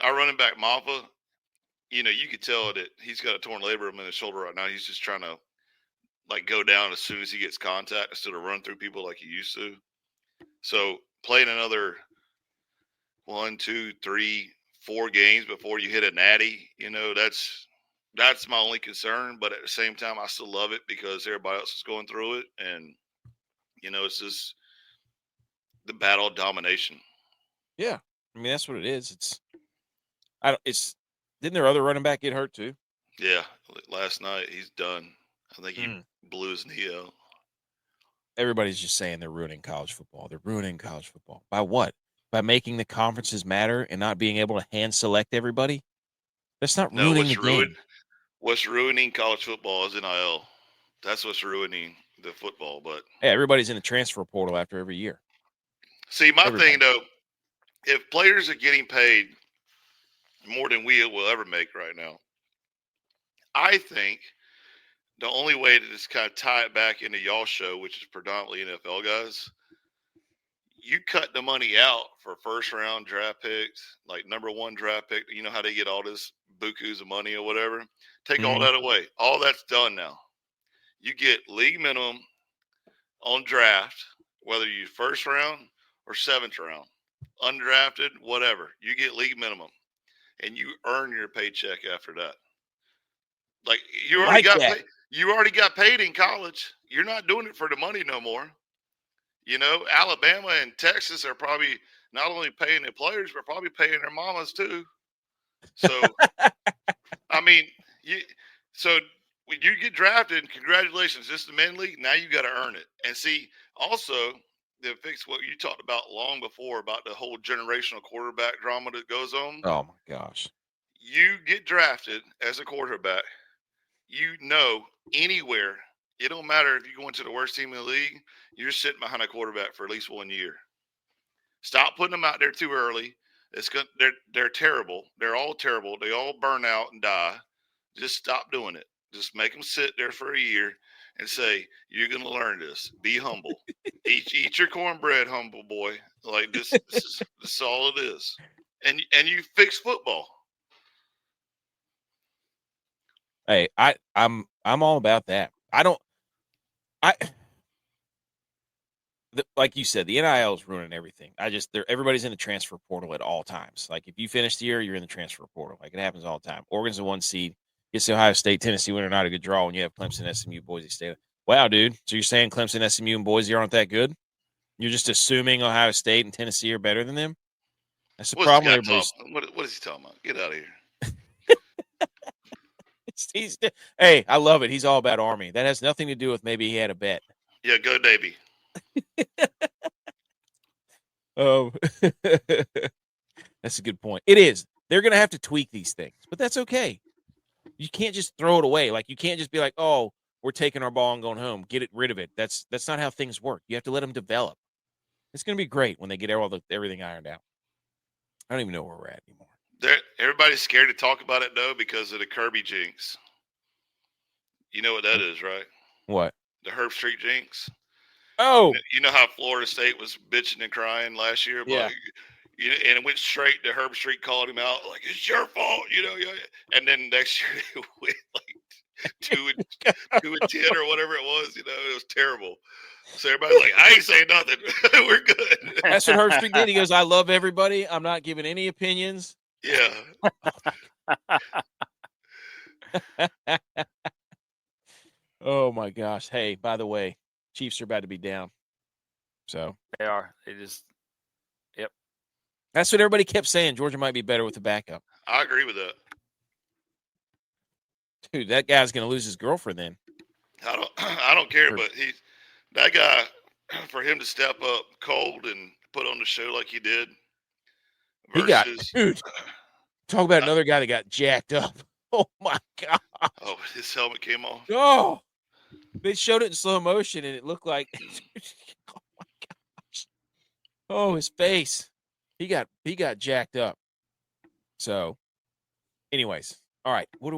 Our running back, Maffa, you could tell that he's got a torn labrum in his shoulder right now. He's just trying to, go down as soon as he gets contact instead of run through people like he used to. So, playing another 1, 2, 3, 4 games before you hit a natty, that's my only concern. But at the same time, I still love it because everybody else is going through it. And, it's just the battle of domination. Yeah. I mean, that's what it is. Didn't their other running back get hurt too? Yeah. Last night, he's done. I think he blew his knee out. Everybody's just saying they're ruining college football. They're ruining college football. By what? By making the conferences matter and not being able to hand select everybody? That's not ruining the game. What's ruining college football is NIL. That's what's ruining the football. But hey, everybody's in the transfer portal after every year. See, my thing, though, if players are getting paid more than we will ever make right now, I think the only way to just kind of tie it back into y'all's show, which is predominantly NFL guys, you cut the money out for first-round draft picks, like number 1 draft pick. You know how they get all this bukus of money or whatever? Take all that away. All that's done now. You get league minimum on draft, whether you first round or 7th round, undrafted, whatever. You get league minimum, and you earn your paycheck after that. Like you already got paid in college. You're not doing it for the money no more. Alabama and Texas are probably not only paying their players, but probably paying their mamas too. So, I mean, when you get drafted, congratulations. This is the men league. Now you got to earn it. And see, also, to fix what you talked about long before about the whole generational quarterback drama that goes on. Oh, my gosh. You get drafted as a quarterback, anywhere. It don't matter if you go into the worst team in the league, you're sitting behind a quarterback for at least 1 year. Stop putting them out there too early. They're terrible. They're all terrible. They all burn out and die. Just stop doing it. Just make them sit there for a year and say, "You're going to learn this. Be humble. eat your cornbread, humble boy. Like this is all it is." And you fix football. Hey, I'm all about that. Like you said, the NIL is ruining everything. Everybody's in the transfer portal at all times. Like if you finish the year, you're in the transfer portal. Like it happens all the time. Oregon's the 1 seed. Gets to Ohio State, Tennessee winner, not a good draw when you have Clemson, SMU, Boise State. Wow, dude. So you're saying Clemson, SMU, and Boise aren't that good? You're just assuming Ohio State and Tennessee are better than them? That's the problem. What is he talking about? Get out of here. Hey, I love it. He's all about Army. That has nothing to do with maybe he had a bet. Yeah, go Davey. Oh, that's a good point. It is. They're going to have to tweak these things, but that's okay. You can't just throw it away. Like you can't just be like, "Oh, we're taking our ball and going home. Get rid of it." That's not how things work. You have to let them develop. It's going to be great when they get everything ironed out. I don't even know where we're at anymore. Everybody's scared to talk about it though because of the Kirby jinx. You know what that is, right? What? The Herb Street jinx. Oh, you know how Florida State was bitching and crying last year about, and it went straight to Herb Street, called him out like it's your fault, and then next year they went like 2 and 10 or whatever it was, it was terrible. So everybody's like, I ain't saying nothing. We're good. That's what Herb Street did. He goes, I love everybody. I'm not giving any opinions. Yeah. Oh my gosh. Hey, by the way, Chiefs are about to be down. So they are. Yep. That's what everybody kept saying. Georgia might be better with the backup. I agree with that. Dude, that guy's going to lose his girlfriend then. I don't care, but that guy, for him to step up cold and put on the show like he did. Dude, talk about another guy that got jacked up. Oh my God. Oh, his helmet came off. Oh, they showed it in slow motion and it looked like, oh my gosh. Oh, his face. He got jacked up. So, anyways, all right. All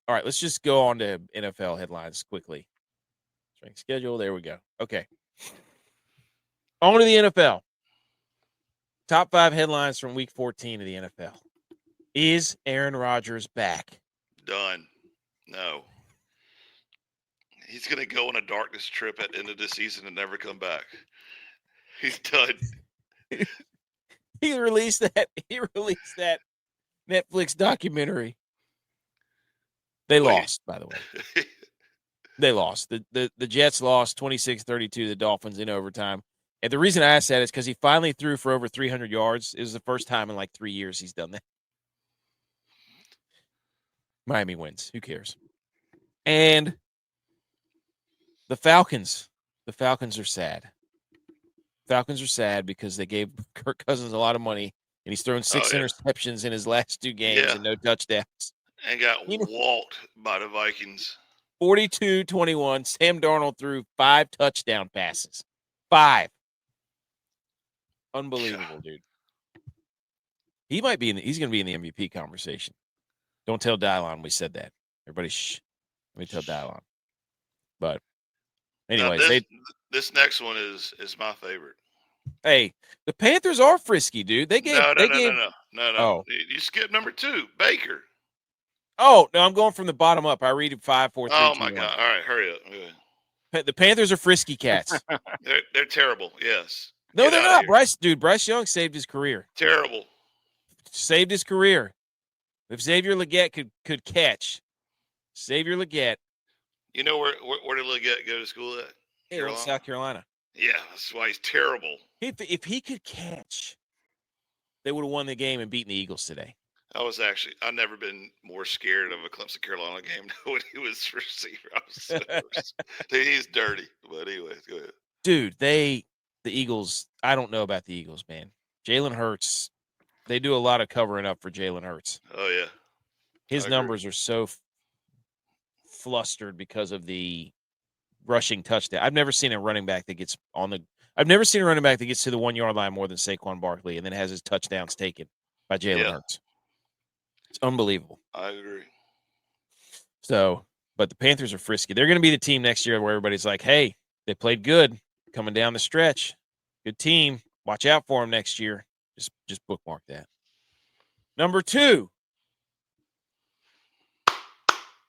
right, let's just go on to NFL headlines quickly. Strength schedule. There we go. Okay. On to the NFL. Top 5 headlines from week 14 of the NFL. Is Aaron Rodgers back? Done. No. He's going to go on a darkness trip at the end of the season and never come back. He's done. He released that Netflix documentary. They lost, by the way. They lost. The Jets lost 26-32 to the Dolphins in overtime. And the reason I asked that is because he finally threw for over 300 yards. It was the first time in like 3 years he's done that. Miami wins. Who cares? And the Falcons. The Falcons are sad. Falcons are sad because they gave Kirk Cousins a lot of money, and he's thrown 6 interceptions in his last 2 games and no touchdowns. And got walked by the Vikings. 42-21. Sam Darnold threw 5 touchdown passes. 5. Unbelievable, dude. He's going to be in the MVP conversation. Don't tell DYLON we said that. Everybody, shh. Let me tell DYLON. But, anyways, this next one is my favorite. Hey, the Panthers are frisky, dude. They gave no. Oh. You skipped number 2, Baker. Oh no, I'm going from the bottom up. I read it 5, 4, 3, 2, 1. Oh my God! All right, hurry up. The Panthers are frisky cats. They're terrible. Yes. No, they're not. Bryce Young saved his career. Terrible. Saved his career. If Xavier Legette could catch, Xavier Legette. You know where did Legette go to school at? South Carolina. Yeah, that's why he's terrible. If he could catch, they would have won the game and beaten the Eagles today. I've never been more scared of a Clemson Carolina game when he was receiver. He's dirty. But anyways, go ahead. Dude, the Eagles, I don't know about the Eagles, man. Jalen Hurts, they do a lot of covering up for Jalen Hurts. Oh, yeah. His numbers are so flustered because of the rushing touchdown. I've never seen a running back that gets to the 1 yard line more than Saquon Barkley and then has his touchdowns taken by Jalen Hurts. It's unbelievable. I agree. So, But the Panthers are frisky. They're going to be the team next year where everybody's like, hey, they played good coming down the stretch. Good team. Watch out for them next year. Just bookmark that. Number 2.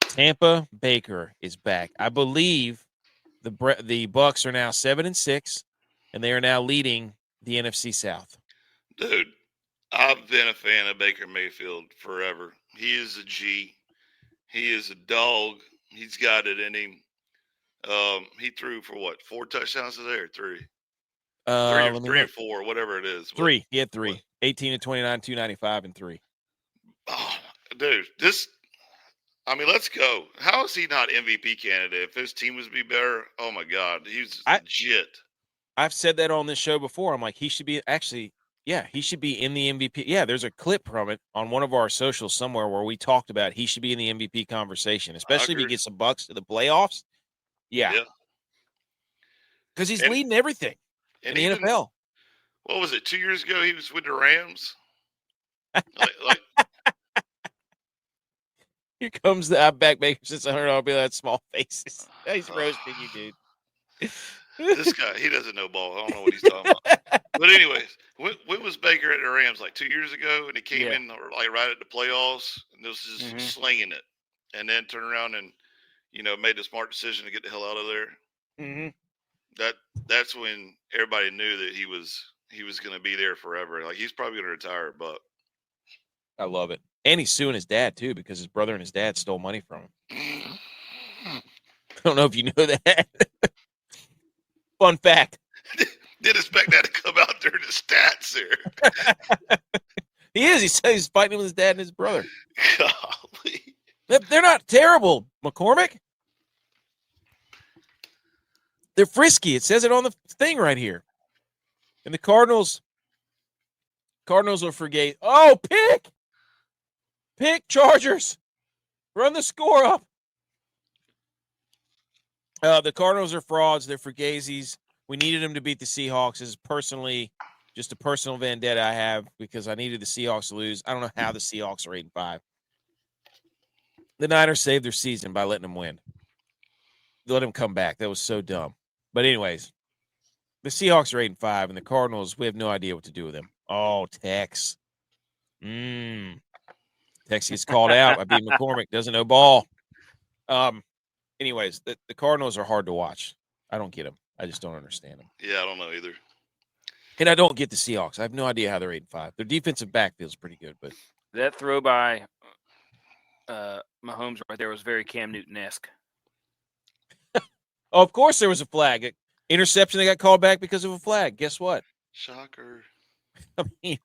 Tampa Baker is back. I believe the Bucs are now 7-6, and they are now leading the NFC South. Dude, I've been a fan of Baker Mayfield forever. He is a G. He is a dog. He's got it in him. He threw for what? 4 touchdowns today or 3? 3 or 4, whatever it is. 3. He had 3. 18-29, 295, and 3. Oh, dude, let's go. How is he not MVP candidate? If his team was be better, oh my God, he's legit. I've said that on this show before. I'm like, he should be he should be in the MVP. Yeah, there's a clip from it on one of our socials somewhere where we talked about he should be in the MVP conversation, especially if he gets some Bucs to the playoffs. Yeah. Because he's leading everything in the NFL. What was it, 2 years ago he was with the Rams? Here comes the Outback Baker since $100 bill. That small faces. He's roasting you, dude. This guy, he doesn't know ball. I don't know what he's talking about. But anyways, when was Baker at the Rams? Like 2 years ago, and he came in like right at the playoffs, and this is slinging it, and then turned around and made the smart decision to get the hell out of there. Mm-hmm. That's when everybody knew that he was going to be there forever. Like he's probably going to retire, but I love it. And he's suing his dad too because his brother and his dad stole money from him. I don't know if you know that. Fun fact. Didn't expect that to come out during the stats here. He is. He says he's fighting with his dad and his brother. Golly. They're not terrible, McCormick. They're frisky. It says it on the thing right here. And the Cardinals will forget. Oh, pick Chargers. Run the score up. The Cardinals are frauds. They're fugazis. We needed them to beat the Seahawks. This is personally just a personal vendetta I have because I needed the Seahawks to lose. I don't know how the Seahawks are 8-5. The Niners saved their season by letting them win. They let them come back. That was so dumb. But anyways, the Seahawks are 8-5, and the Cardinals, we have no idea what to do with them. Oh, Tex. Tex gets called out by B. McCormick. Doesn't know ball. Anyways, the Cardinals are hard to watch. I don't get them. I just don't understand them. Yeah, I don't know either. And I don't get the Seahawks. I have no idea how they're 8-5. Their defensive backfield's pretty good, but that throw by Mahomes right there was very Cam Newton-esque. Oh, of course there was a flag. Interception, they got called back because of a flag. Guess what? Shocker. I mean,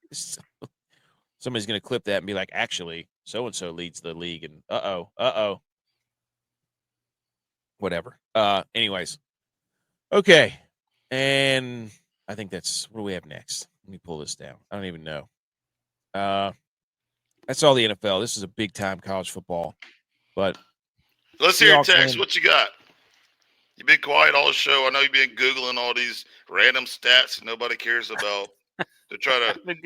somebody's going to clip that and be like, actually, so-and-so leads the league, and uh-oh. Whatever. Anyways. Okay. And I think that's what do we have next? Let me pull this down. I don't even know. That's all the NFL. This is a big-time college football. But let's hear your text. What you got? You've been quiet all the show. I know you've been Googling all these random stats nobody cares about. To try to I've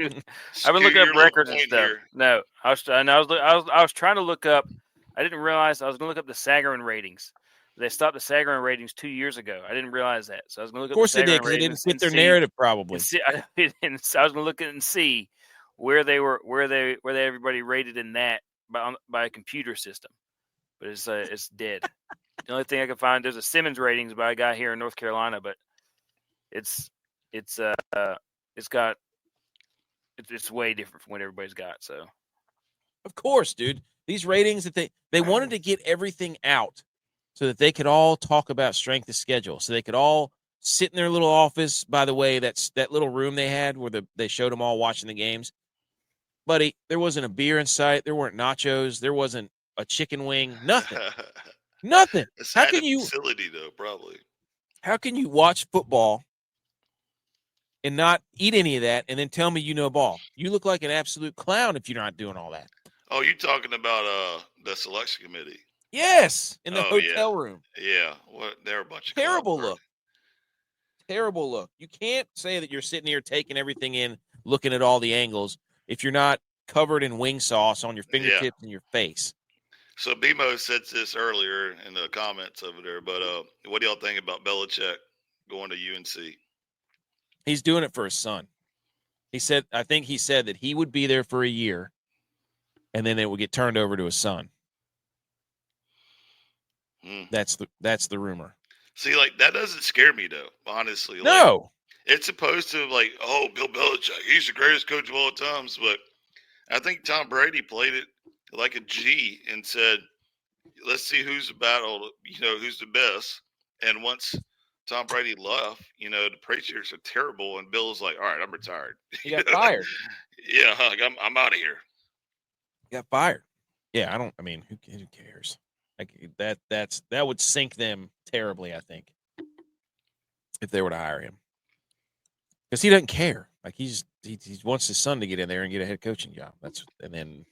been looking up records and stuff. Here. No, I was trying to look up. I didn't realize I was going to look up the Sagarin ratings. They stopped the Sagarin ratings 2 years ago. I didn't realize that, so I was going to look. Of course they did, because they didn't fit their narrative probably. I was going to look at and see where everybody rated in that by a computer system, but it's dead. The only thing I can find, there's a Simmons ratings by a guy here in North Carolina, but it's way different from what everybody's got. So, of course, dude, these ratings that they wanted to get everything out so that they could all talk about strength of schedule, so they could all sit in their little office. By the way, that little room they had where they showed them all watching the games, buddy. There wasn't a beer in sight. There weren't nachos. There wasn't a chicken wing. Nothing. Nothing. How can you facility though? Probably. How can you watch football and not eat any of that, and then tell me you know ball? You look like an absolute clown if you're not doing all that. Oh, you're talking about the selection committee? Yes, in the hotel room. Yeah, they're a bunch of terrible look. Terrible look. You can't say that you're sitting here taking everything in, looking at all the angles, if you're not covered in wing sauce on your fingertips and your face. So BMO said this earlier in the comments over there, but what do y'all think about Belichick going to UNC? He's doing it for his son. I think he said that he would be there for a year, and then it would get turned over to his son. That's the rumor. See, like, that doesn't scare me though, honestly. No. Like, it's supposed to, like, oh, Bill Belichick, he's the greatest coach of all times, but I think Tom Brady played it like a G and said, let's see who's the battle, who's the best. And once Tom Brady left, the Patriots are terrible, and Bill was like, all right, I'm retired. He got fired. Yeah, like, I'm out of here. He got fired. Yeah, who cares? Like that would sink them terribly, I think, if they were to hire him. Because he doesn't care. Like he wants his son to get in there and get a head coaching job. And then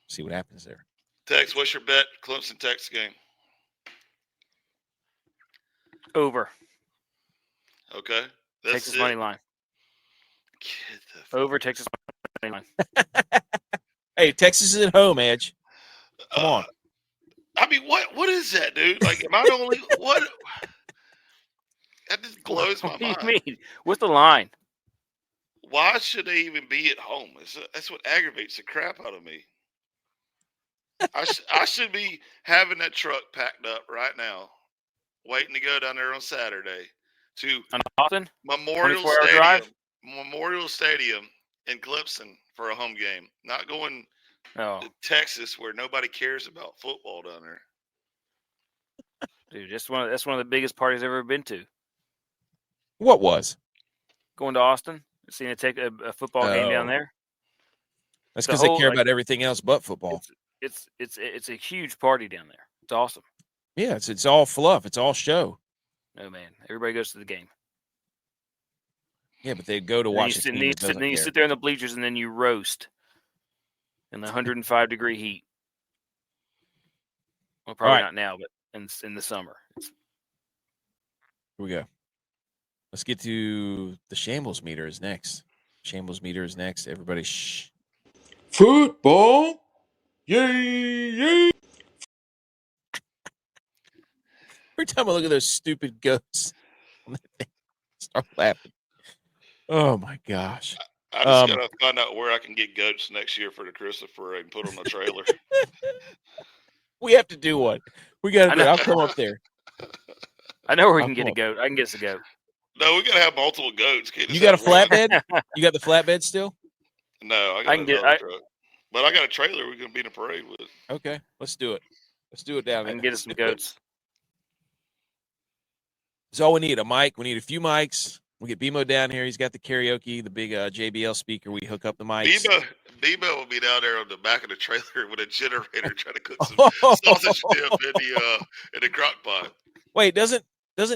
see what happens there. Tex, what's your bet? Clemson Tex game. Over. Okay. Texas money line. Over Texas money line. Hey, Texas is at home, Edge. Come on. I mean, what is that, dude? Like, am I the only what? That just blows my mind. What do you mean? What's the line? Why should they even be at home? That's what aggravates the crap out of me. I should be having that truck packed up right now, waiting to go down there on Saturday to Austin? Memorial Stadium in Clemson for a home game. Not going to Texas where nobody cares about football down there. Dude, that's one of the biggest parties I've ever been to. What was? Going to Austin, seeing a football game down there. That's because they care about everything else but football. It's a huge party down there. It's awesome. Yeah, it's all fluff. It's all show. No, man. Everybody goes to the game. Yeah, but they go to watch the team. You sit there in the bleachers and then you roast in the 105-degree heat. Well, probably not now, but in the summer. Here we go. Let's get to the shambles meter is next. Shambles meter is next. Everybody shh. Football. Yay. Every time I look at those stupid goats, I start laughing. Oh, my gosh. I just got to find out where I can get goats next year for the Christmas parade and put on a trailer. We have to do one. We got to. I'll come up there. I know where we can get a goat. I can get us a goat. No, we got to have multiple goats. You got a flatbed? You got the flatbed still? No, I got another truck. But I got a trailer we're going to be in a parade with. Okay, let's do it. Let's do it down there. I can get us some goats. That's all we need, a mic. We need a few mics. We get BMO down here. He's got the karaoke, the big JBL speaker. We hook up the mics. BMO will be down there on the back of the trailer with a generator trying to cook some sausage dip in the crock pot. Wait, doesn't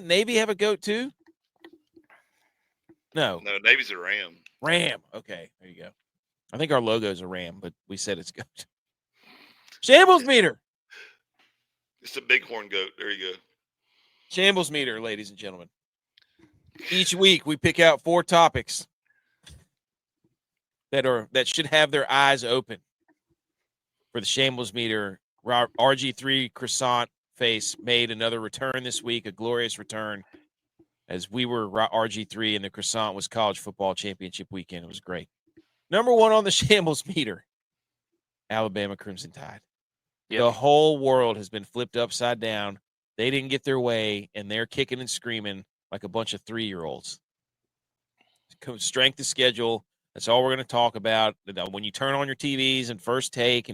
Navy have a goat too? No, Navy's a ram. Ram. Okay, there you go. I think our logo's a ram, but we said it's goat. Shambles meter. It's a bighorn goat. There you go. Shambles meter, ladies and gentlemen. Each week we pick out 4 topics that should have their eyes open for the shambles meter. RG3 croissant face made another return this week, a glorious return, as we were RG3 and the croissant was college football championship weekend. It was great. Number 1 on the shambles meter, Alabama Crimson Tide. Yep. The whole world has been flipped upside down. They didn't get their way, and they're kicking and screaming like a bunch of 3-year-olds. Strength of schedule. That's all we're going to talk about. When you turn on your TVs and First Take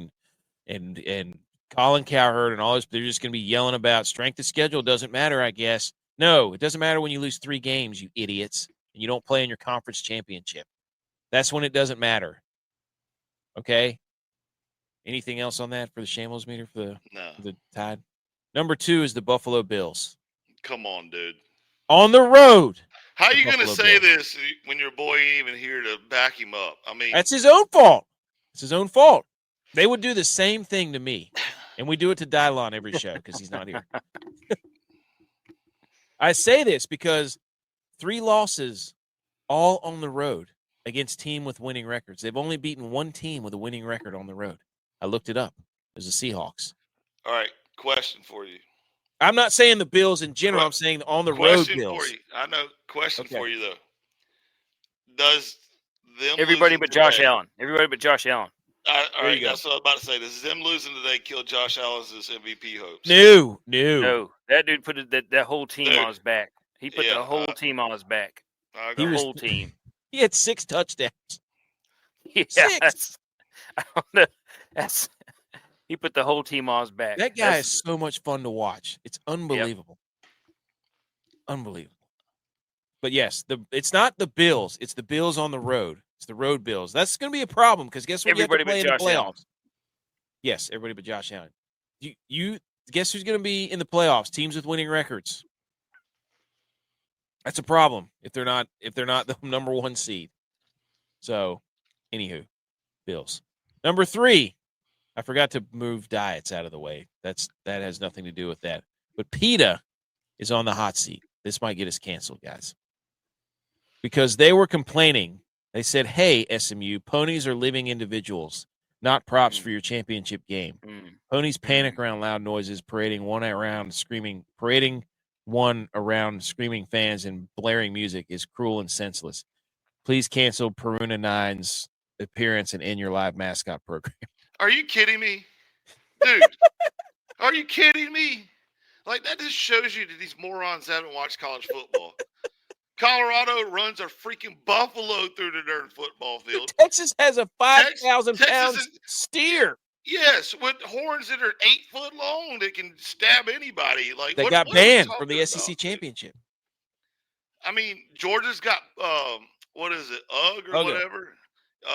and Colin Cowherd and all this, they're just going to be yelling about strength of schedule. Doesn't matter, I guess. No, it doesn't matter when you lose 3 games, you idiots, and you don't play in your conference championship. That's when it doesn't matter. Okay? Anything else on that for the shambles meter for the Tide? Number 2 is the Buffalo Bills. Come on, dude. On the road. How are you going to say this when your boy ain't even here to back him up? I mean, that's his own fault. It's his own fault. They would do the same thing to me, and we do it to DYLON every show because he's not here. I say this because 3 losses all on the road against team with winning records. They've only beaten 1 team with a winning record on the road. I looked it up. It was the Seahawks. All right, question for you. I'm not saying the Bills in general. I'm saying on the road Question Bills. for you. I know. Question for you though. Does them everybody losing but today, Josh Allen? Everybody but Josh Allen. all right, that's what I was about to say. Does them losing today kill Josh Allen's MVP hopes? No. That dude put that whole team on his back. He put the whole team on his back. The whole team. He had 6 touchdowns. Yeah, 6. I don't know. He put the whole team on his back. That guy is so much fun to watch. It's unbelievable. Yep. Unbelievable. But yes, it's not the Bills. It's the Bills on the road. It's the road Bills. That's going to be a problem because guess what? Everybody you have to play but in the Josh playoffs. Allen. Yes, everybody but Josh Allen. You guess who's going to be in the playoffs? Teams with winning records. That's a problem if they're not the number 1 seed. So, anywho, Bills. Number 3. I forgot to move diets out of the way. That has nothing to do with that. But PETA is on the hot seat. This might get us canceled, guys. Because they were complaining. They said, hey, SMU, ponies are living individuals, not props for your championship game. Ponies panic around loud noises, parading one around screaming fans and blaring music is cruel and senseless. Please cancel Peruna 9's appearance and end your live mascot program. Are you kidding me? Dude, are you kidding me? Like, that just shows you that these morons haven't watched college football. Colorado runs a freaking buffalo through the darn football field. Texas has a 5,000-pound steer. Yes, with horns that are 8 foot long that can stab anybody. Like they got banned from the SEC championship. I mean, Georgia's got what is it, UGG or whatever.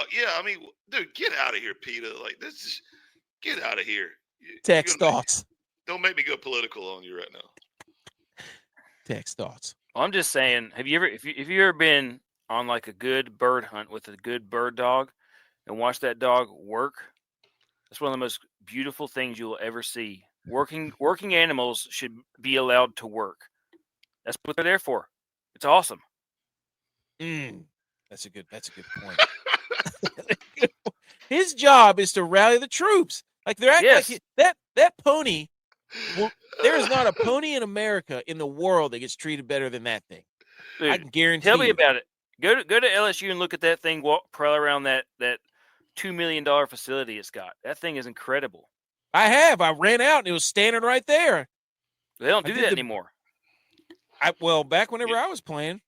Yeah, I mean, dude, get out of here, PETA. Like, this is get out of here. Text thoughts. Don't make me go political on you right now. Text thoughts. Well, I'm just saying, have you ever been on like a good bird hunt with a good bird dog and watched that dog work? That's one of the most beautiful things you will ever see. Working animals should be allowed to work. That's what they're there for. It's awesome. That's a good point. His job is to rally the troops. Like they're acting like that pony. Well, there is not a pony in America in the world that gets treated better than that thing. Dude, I can guarantee. Tell me about it. Go to LSU and look at that thing prowl around that $2 million facility it's got. That thing is incredible. I have. I ran out and it was standing right there. They don't do that anymore. Back whenever I was playing.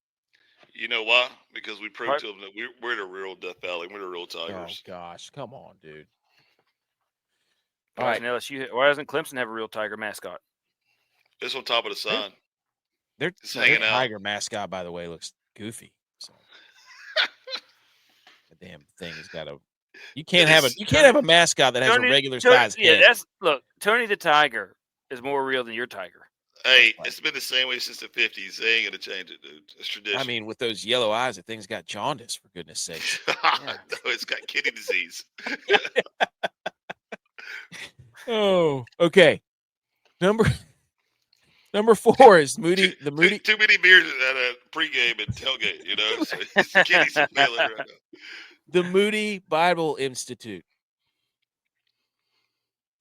You know why? Because we proved to them that we're the real Death Valley. We're the real Tigers. Oh, gosh. Come on, dude. All right. LSU, why doesn't Clemson have a real Tiger mascot? It's on top of the sign. Their Tiger mascot, by the way, looks goofy. So. The damn thing has got a. You can't have a mascot that has a regular size head. Look, Tony the Tiger is more real than your tiger. Hey, it's been the same way since the 50s. They ain't gonna change it, dude. It's tradition. I mean, with those yellow eyes, the thing's got jaundice, for goodness sakes. No, it's got kidney disease. Oh, okay. Number 4 is Moody. Too many beers at a pregame and tailgate, you know. So his kidneys are failing right now. The Moody Bible Institute.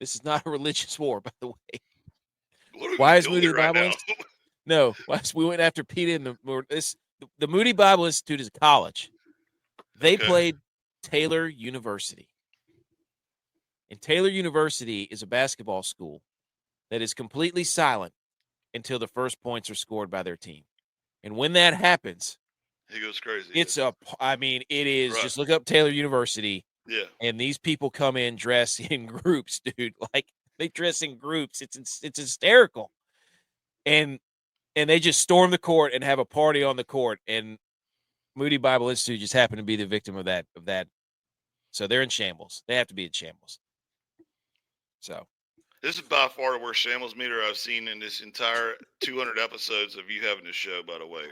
This is not a religious war, by the way. Why is Moody Bible Institute? No, we went after PETA and the Moody Bible Institute is a college. They played Taylor University. And Taylor University is a basketball school that is completely silent until the first points are scored by their team. And when that happens, he goes crazy. It is rough. Just look up Taylor University. Yeah. And these people come in dressed in groups, dude. Like they dress in groups. It's hysterical. And they just storm the court and have a party on the court. And Moody Bible Institute just happened to be the victim of that. So they're in shambles. They have to be in shambles. So this is by far the worst shambles-meter I've seen in this entire 200 episodes of you having this show, by the way.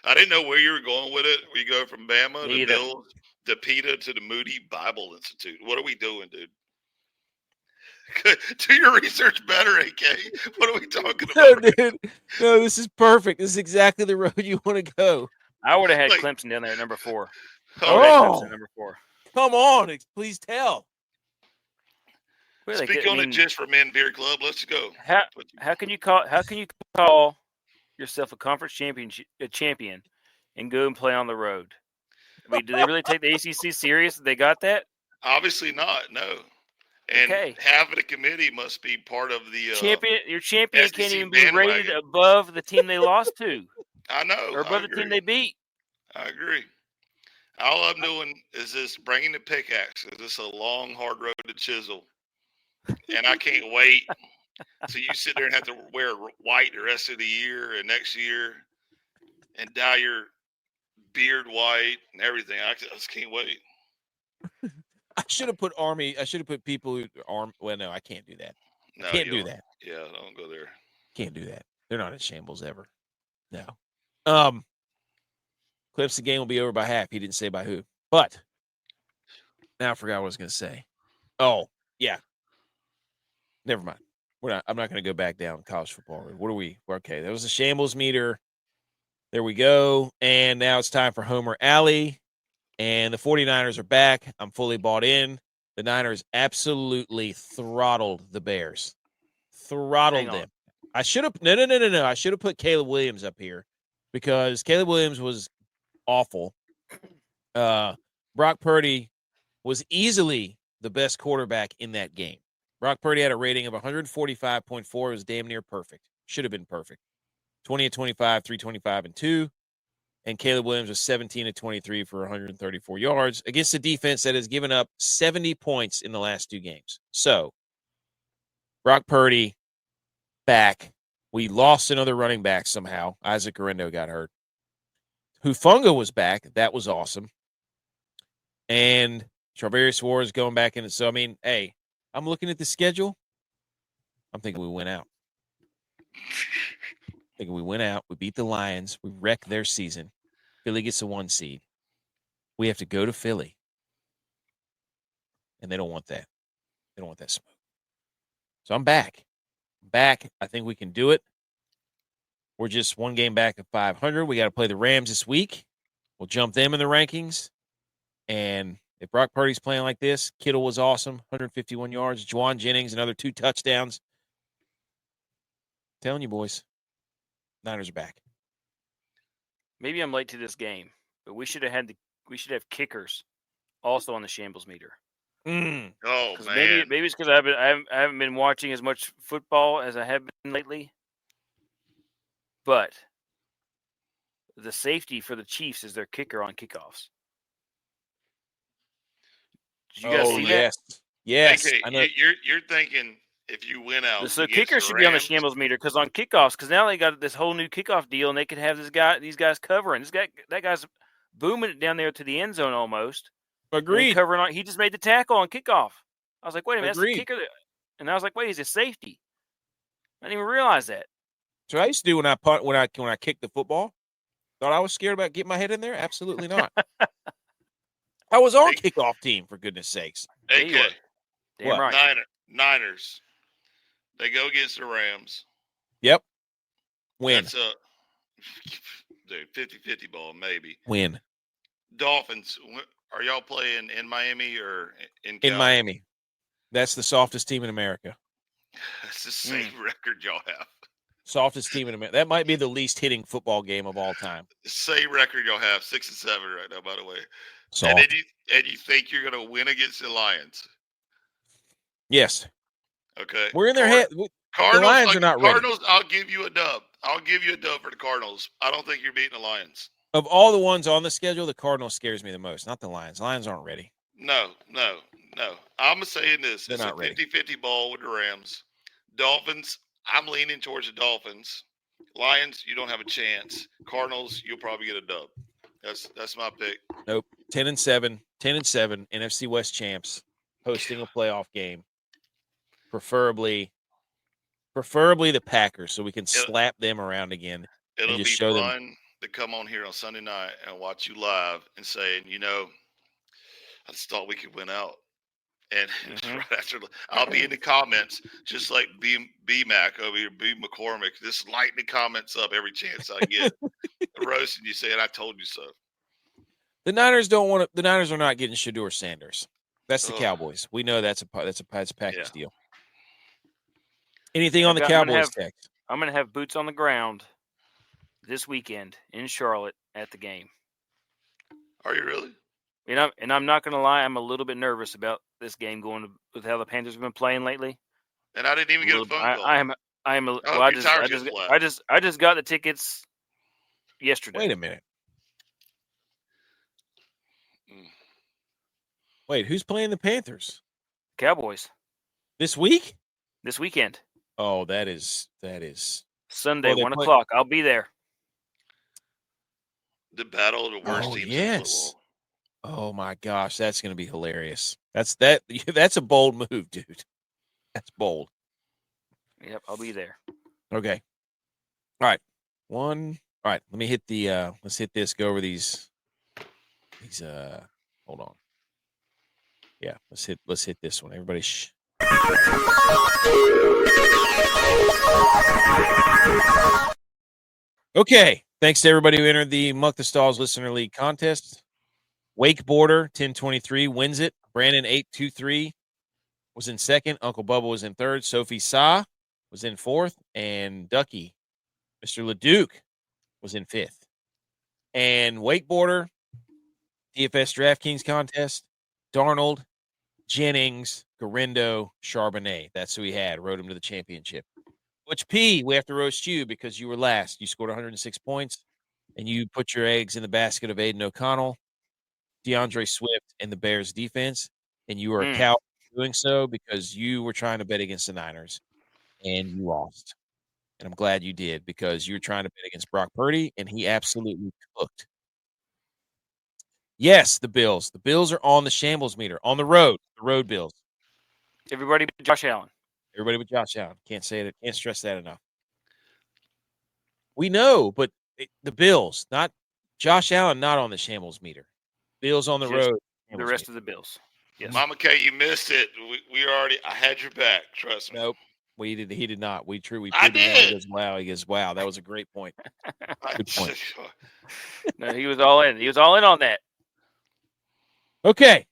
I didn't know where you were going with it. We go from Bama to Bills to PETA to the Moody Bible Institute. What are we doing, dude? Do your research better, AK. What are we talking about? No, dude. No, this is perfect. This is exactly the road you want to go. I would have had Clemson down there at number 4. Clemson number 4. Come on, please tell. Speak on it just for Men Beer Club. Let's go. How can you call yourself a conference champion and go and play on the road? I mean, do they really take the ACC serious? They got that? Obviously not. No. And half of the committee must be part of the champion. Your champion SEC can't even bandwagon. be rated above the team they lost to. I know. Or above the team they beat. I agree. All I'm doing is this bringing the pickaxe. Is this a long, hard road to chisel? And I can't wait till you sit there and have to wear white the rest of the year and next year and dye your beard white and everything. I just can't wait. I should have put Army. I should have put people who Well, no, I can't do that. No, can't do that. Yeah, don't go there. Can't do that. They're not in shambles ever. No. Clips, the game will be over by half. He didn't say by who. But now I forgot what I was going to say. Oh, yeah. Never mind. I'm not going to go back down college football. What are we? Okay, that was a shambles meter. There we go. And now it's time for Homer Alley. And the 49ers are back. I'm fully bought in. The Niners absolutely throttled the Bears. Throttled them. I should have no. I should have put Caleb Williams up here because Caleb Williams was awful. Brock Purdy was easily the best quarterback in that game. Brock Purdy had a rating of 145.4. It was damn near perfect. Should have been perfect. 20 of 25, 325 and 2. And Caleb Williams was 17 of 23 for 134 yards against a defense that has given up 70 points in the last 2 games. So, Brock Purdy back. We lost another running back somehow. Isaac Orendo got hurt. Hufanga was back. That was awesome. And Charvarius Ward is going back in. So, I mean, hey, I'm looking at the schedule. I'm thinking we went out. We beat the Lions. We wrecked their season. Philly gets a 1 seed. We have to go to Philly. And they don't want that. They don't want that smoke. So I'm back. I think we can do it. We're just 1 game back at 500. We got to play the Rams this week. We'll jump them in the rankings. And if Brock Purdy's playing like this, Kittle was awesome, 151 yards. Juwan Jennings, another 2 touchdowns. I'm telling you, boys, Niners are back. Maybe I'm late to this game, but we should have kickers also on the shambles meter. Oh man! Maybe it's because I haven't been watching as much football as I have been lately. But the safety for the Chiefs is their kicker on kickoffs. Did you guys see that? Yes. Okay, I know. You're thinking if you win out, so kicker should be on the shambles meter because on kickoffs, because now they got this whole new kickoff deal, and they could have these guys covering. That guy's booming it down there to the end zone almost. Agreed. Covering on, he just made the tackle on kickoff. I was like, wait a minute, Agreed. that's the kicker. And I was like, wait, he's a safety. I didn't even realize that. So I used to do when I kicked the football. Thought I was scared about getting my head in there? Absolutely not. I was on kickoff team, for goodness sakes. AK. Damn right. Niners. They go against the Rams. Yep. Win. That's a 50-50 ball, maybe. Win. Dolphins. Are y'all playing in Miami or in Cali? In Miami. That's the softest team in America. That's the same record y'all have. Softest team in America. That might be the least hitting football game of all time. Same record y'all have, 6-7 right now, by the way. Soft. And you think you're going to win against the Lions? Yes. Okay. We're in their head. Cardinals, the Lions are not ready. Cardinals, I'll give you a dub. I'll give you a dub for the Cardinals. I don't think you're beating the Lions. Of all the ones on the schedule, the Cardinals scares me the most, not the Lions. Lions aren't ready. No. I'm saying this. They're it's not a ready. 50-50 ball with the Rams. Dolphins, I'm leaning towards the Dolphins. Lions, you don't have a chance. Cardinals, you'll probably get a dub. That's my pick. Nope. 10-7, NFC West champs, hosting a playoff game. Preferably the Packers, so we can slap them around again. It'll just be show fun them. to come on here on Sunday night and watch you live and saying, I just thought we could win out. And right after, I'll be in the comments, just like B-Mac over here, B. McCormick, just lighting the comments up every chance I get. Roasting you saying, I told you so. The Niners don't want to. The Niners are not getting Shedeur Sanders. That's the Cowboys. We know that's a package deal. Anything And on the Cowboys text? I'm going to have boots on the ground this weekend in Charlotte at the game. Are you really? And I'm not going to lie, I'm a little bit nervous about this game going with how the Panthers have been playing lately. And I didn't even get a phone call. I just got the tickets yesterday. Wait a minute. Wait, who's playing the Panthers? Cowboys. This week? This weekend. Oh, that is Sunday, 1 o'clock. I'll be there. The battle of the worst teams in football. Oh my gosh, that's going to be hilarious. That's a bold move, dude. That's bold. Yep, I'll be there. Okay. All right. All right, let me hit the let's hit this, go over these hold on. Yeah, let's hit this one. Everybody Okay. Thanks to everybody who entered the Muck the Stalls Listener League contest. Wakeboarder 1023 wins it. Brandon 823 was in second. Uncle Bubba was in third. Sophie Sa was in fourth. And Ducky, Mr. LeDuc, was in fifth. And Wakeboarder, DFS DraftKings contest, Darnold, Jennings, Garindo, Charbonnet. That's who he had. Rode him to the championship. ButchP, we have to roast you because you were last. You scored 106 points, and you put your eggs in the basket of Aiden O'Connell, DeAndre Swift, and the Bears defense, and you were a cow doing so because you were trying to bet against the Niners, and you lost. And I'm glad you did because you were trying to bet against Brock Purdy, and he absolutely cooked. Yes, the Bills. The Bills are on the shambles meter, on the road. The road Bills. Everybody but Josh Allen. Everybody but Josh Allen. Can't say it. Can't stress that enough. We know, but the Bills, not Josh Allen, not on the shambles meter. Bills on the road. The rest of the Bills. Yes. Mama K, you missed it. I had your back. Trust me. Nope. He did not. We proved I did. He goes, wow. That was a great point. Good point. No, he was all in. He was all in on that. Okay.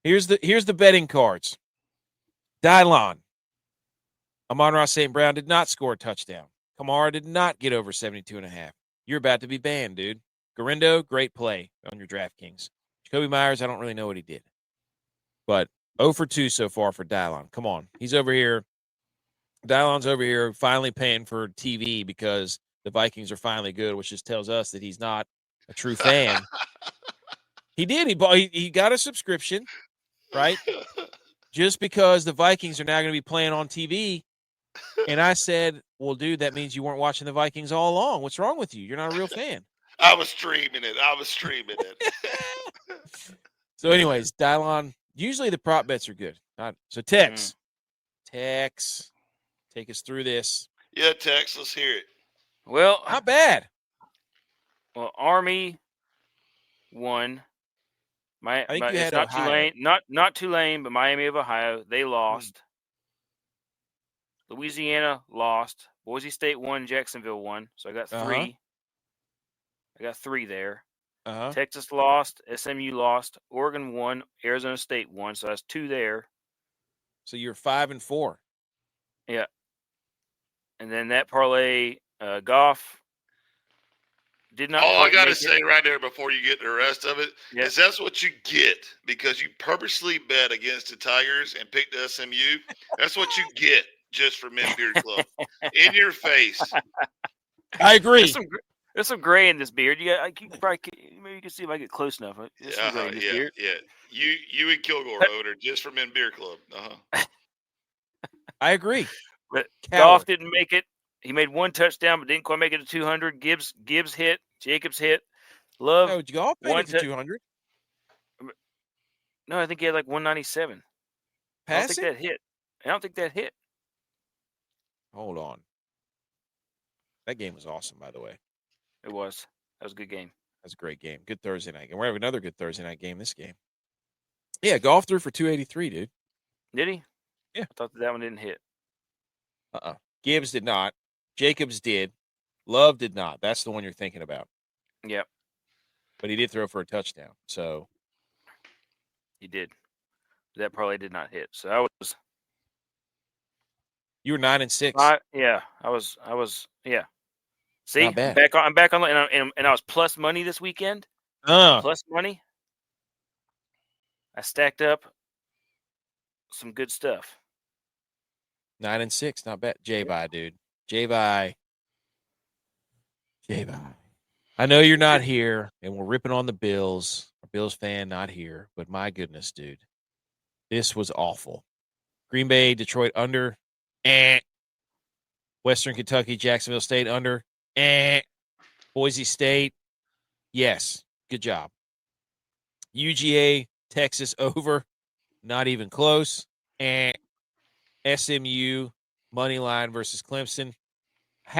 Here's the betting cards. DYLON. Amon-Ra St. Brown did not score a touchdown. Kamara did not get over 72.5. You're about to be banned, dude. Garindo, great play on your DraftKings. Jacoby Myers, I don't really know what he did. But 0 for 2 so far for DYLON. Come on. He's over here. DYLON's over here finally paying for TV because the Vikings are finally good, which just tells us that he's not a true fan. He did. He got a subscription, right? Just because the Vikings are now going to be playing on TV. And I said, well, dude, that means you weren't watching the Vikings all along. What's wrong with you? You're not a real fan. I was streaming it. So anyways, DYLON, usually the prop bets are good. So Tex, take us through this. Yeah, Tex, let's hear it. Well, not bad. Well, Army won. I think you it's had not Tulane, not Tulane, but Miami of Ohio. They lost. Louisiana lost. Boise State won. Jacksonville won. So I got 3. I got 3 there. Texas lost. SMU lost. Oregon won. Arizona State won. So that's 2 there. So you're 5 and 4. Yeah. And then that parlay, Goff did not. All I got to say right there before you get the rest of it is that's what you get because you purposely bet against the Tigers and picked the SMU. That's what you get just for Men Beard Club. In your face. I agree. There's some gray in this beard. Maybe you can see if I get close enough. Beard. Yeah. You and Kilgore Road are just for Men Beer Club. I agree. But Goff didn't make it. He made 1 touchdown, but didn't quite make it to 200. Gibbs hit. Jacobs hit. Love. No, Goff made it to 200. No, I think he had like 197. Passing? I don't think that hit. Hold on. That game was awesome, by the way. It was. That was a good game. That was a great game. Good Thursday night game. We're having another good Thursday night game this game. Yeah, Goff threw for 283, dude. Did he? Yeah. I thought that one didn't hit. Gibbs did not. Jacobs did. Love did not. That's the one you're thinking about. Yep. But he did throw for a touchdown. So he did. That parlay did not hit. So I was. You were 9-6. I was. Yeah. See, Not bad. I'm back on, and I was plus money this weekend. Plus money. I stacked up some good stuff. 9-6, not bad. J-Bye, dude. J-Bye. I know you're not here, and we're ripping on the Bills. A Bills fan not here, but my goodness, dude. This was awful. Green Bay, Detroit under. Western Kentucky, Jacksonville State under. Boise State. Yes. Good job. UGA, Texas over. Not even close. SMU, money line versus Clemson.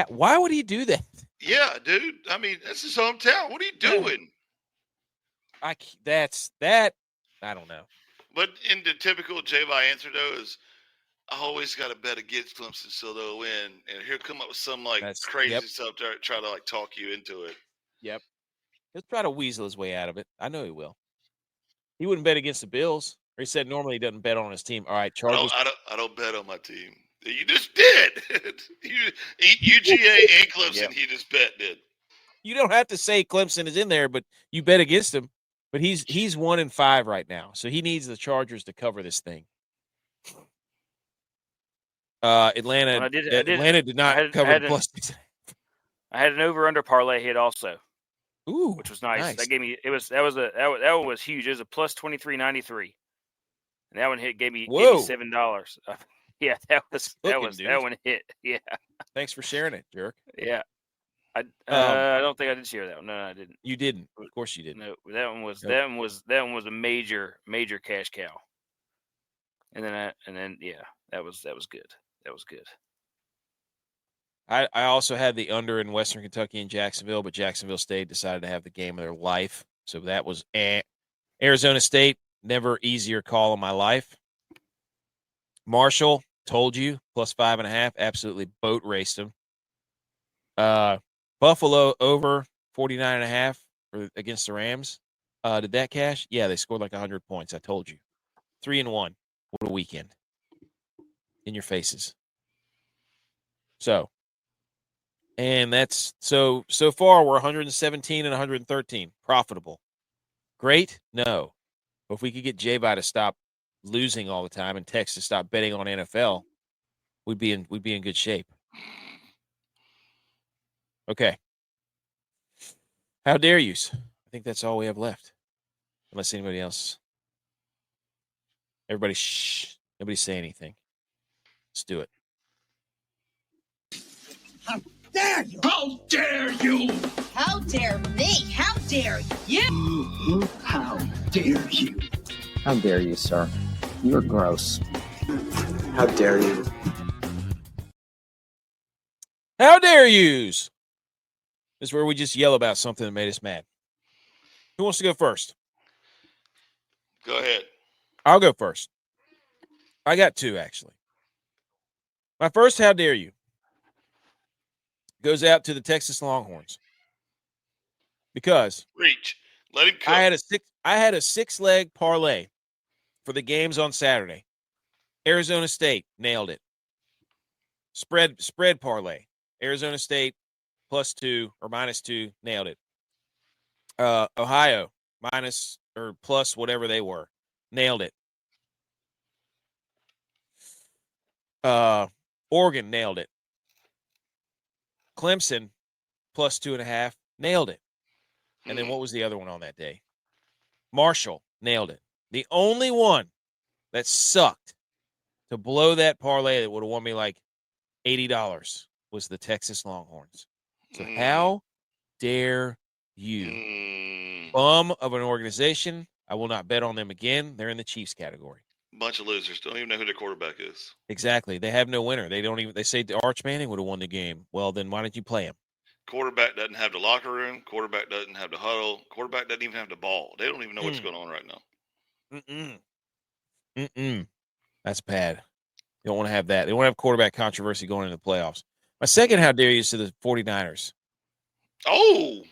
Why would he do that? Yeah, dude. I mean, that's his hometown. What are you doing? I don't know. But in the typical J-Bye answer, though, is I always got to bet against Clemson so they'll win. And he'll come up with some crazy stuff to try to talk you into it. Yep. He'll try to weasel his way out of it. I know he will. He wouldn't bet against the Bills. Or he said normally he doesn't bet on his team. All right, Chargers. I don't bet on my team. You just did. UGA and Clemson, he just did. You don't have to say Clemson is in there, but you bet against him. But he's 1-5 right now, so he needs the Chargers to cover this thing. Atlanta did not cover the plus 6. I had an over/under parlay hit also. Ooh, which was nice. That gave me that one was huge. It was a plus 23.93, and that one gave me $87. Yeah, that one hit. Yeah. Thanks for sharing it, jerk. Yeah. I don't think I did share that one. No, I didn't. You didn't. Of course you didn't. No, that one was a major cash cow. And then that was good. That was good. I also had the under in Western Kentucky and Jacksonville, but Jacksonville State decided to have the game of their life. So that was Arizona State, never easier call in my life. Marshall, told you, plus 5.5, absolutely boat raced them. Buffalo over 49.5 against the Rams. Did that cash? Yeah, they scored like 100 points. I told you. 3-1. What a weekend. In your faces. So, and that's so far we're 117 and 113. Profitable. Great? No. But if we could get J-Bye to stop losing all the time and Tex to stop betting on NFL, we'd be in good shape. Okay. How dare you? I think that's all we have left. Unless anybody else. Everybody shh. Nobody say anything. Let's do it. How dare you? How dare you? How dare me? How dare you? How dare you? How dare you, sir? You're gross. How dare you? How dare yous? This is where we just yell about something that made us mad. Who wants to go first? Go ahead. I'll go first. I got two, actually. My first, how dare you, goes out to the Texas Longhorns. Because reach. Let him cook. I had a 6-leg parlay for the games on Saturday. Arizona State nailed it. Spread parlay. Arizona State +2 or -2 nailed it. Ohio minus or plus whatever they were nailed it. Oregon nailed it. Clemson +2.5 nailed it. And then what was the other one on that day? Marshall nailed it. The only one that sucked to blow that parlay that would have won me like $80 was the Texas Longhorns. So how dare you? Bum of an organization. I will not bet on them again. They're in the Chiefs category. Bunch of losers. Don't even know who their quarterback is. Exactly. They have no winner. They say Arch Manning would have won the game. Well, then why didn't you play him? Quarterback doesn't have the locker room. Quarterback doesn't have the huddle. Quarterback doesn't even have the ball. They don't even know what's going on right now. That's bad. You don't want to have that. They don't want to have quarterback controversy going into the playoffs. My second how dare you is to the 49ers. Oh,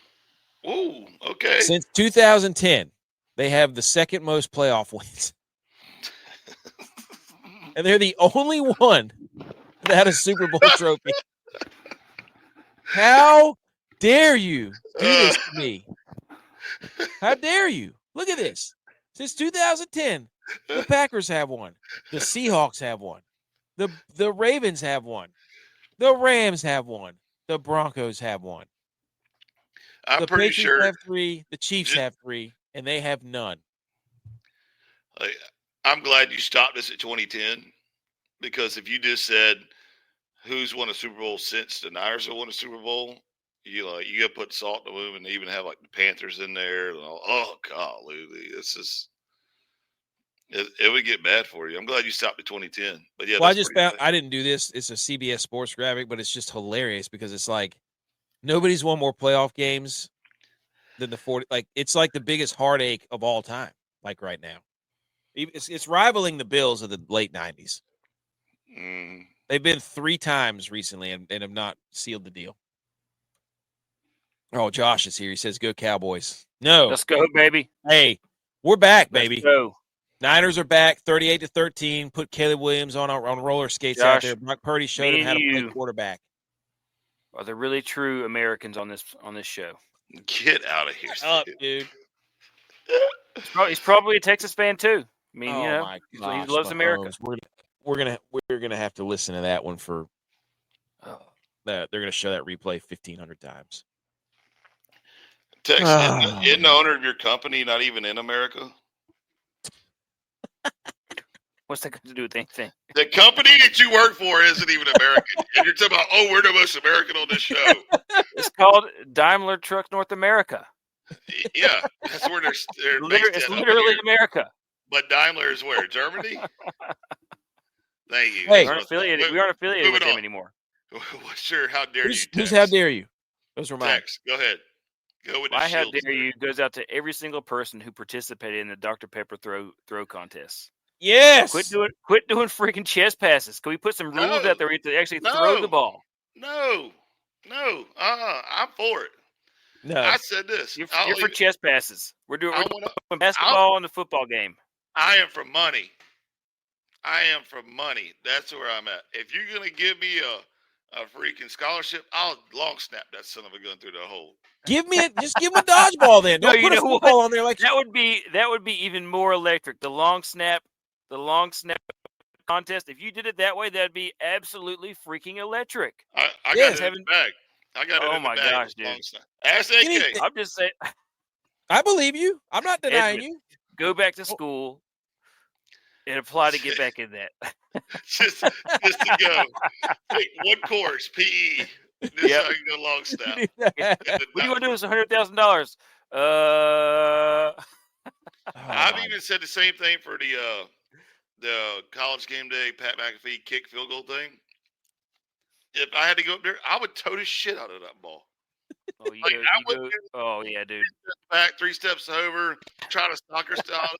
okay. Since 2010, they have the second most playoff wins. and they're the only one that had a Super Bowl trophy. How dare you do this to me? How dare you? Look at this. Since 2010, the Packers have one. The Seahawks have one. The Ravens have one. The Rams have one. The Broncos have one. I'm the pretty Patriots sure have 3. The Chiefs have 3, and they have none. I'm glad you stopped us at 2010 because if you just said who's won a Super Bowl since the Niners have won a Super Bowl, you got to put salt in the wound and even have like the Panthers in there. Oh golly, this is it would get bad for you. I'm glad you stopped at 2010. But yeah, well, I just found I didn't do this. It's a CBS Sports graphic, but it's just hilarious because it's like nobody's won more playoff games than the 40. Like it's like the biggest heartache of all time. Like right now, it's rivaling the Bills of the late 90s. They've been 3 times recently and have not sealed the deal. Oh, Josh is here. He says, "Go Cowboys." No, let's go, baby. Hey, we're back, baby. Let's go. Niners are back, 38-13. Put Caleb Williams on roller skates out there. Brock Purdy showed him how to play quarterback. Are there really true Americans on this show? Get out of here, dude. He's probably a Texas fan too. I mean, my gosh, he loves America. We're gonna have to listen to that one for. They're gonna show that replay 1,500 times. Texas, isn't the owner of your company not even in America? What's that got to do with anything? The company that you work for isn't even American. And you're talking about, we're the most American on this show. It's called Daimler Truck North America. Yeah, that's where they're it's literally America. But Daimler is where? Germany? Thank you. Hey, we aren't affiliated with them anymore. Sure, how dare you? Who's how dare you? Those were mine. Tex, go ahead. Go with my how dare you goes out to every single person who participated in the Dr. Pepper throw contest. Yes. Quit doing freaking chest passes. Can we put some rules out there to actually throw the ball? No. I'm for it. No. I said this. You're for chest passes. We're doing basketball in the football game. I am for money. That's where I'm at. If you're gonna give me a freaking scholarship, I'll long snap that son of a gun through the hole. Just give him a dodgeball then. Don't put a football on there like that would be even more electric. The long snap contest. If you did it that way, that'd be absolutely freaking electric. I got it in the bag. I got it in the bag. Oh my gosh, dude! Ask AK. I'm just saying. I believe you. I'm not denying you. Go back to school and apply to get back in that. just to go. Take one course, PE. This how you go long snap. What do you want to do with $100,000? I've even said the same thing for the college game day Pat McAfee kick field goal thing. If I had to go up there, I would toe the shit out of that ball. Oh yeah, dude. Back 3 steps over, try to soccer style.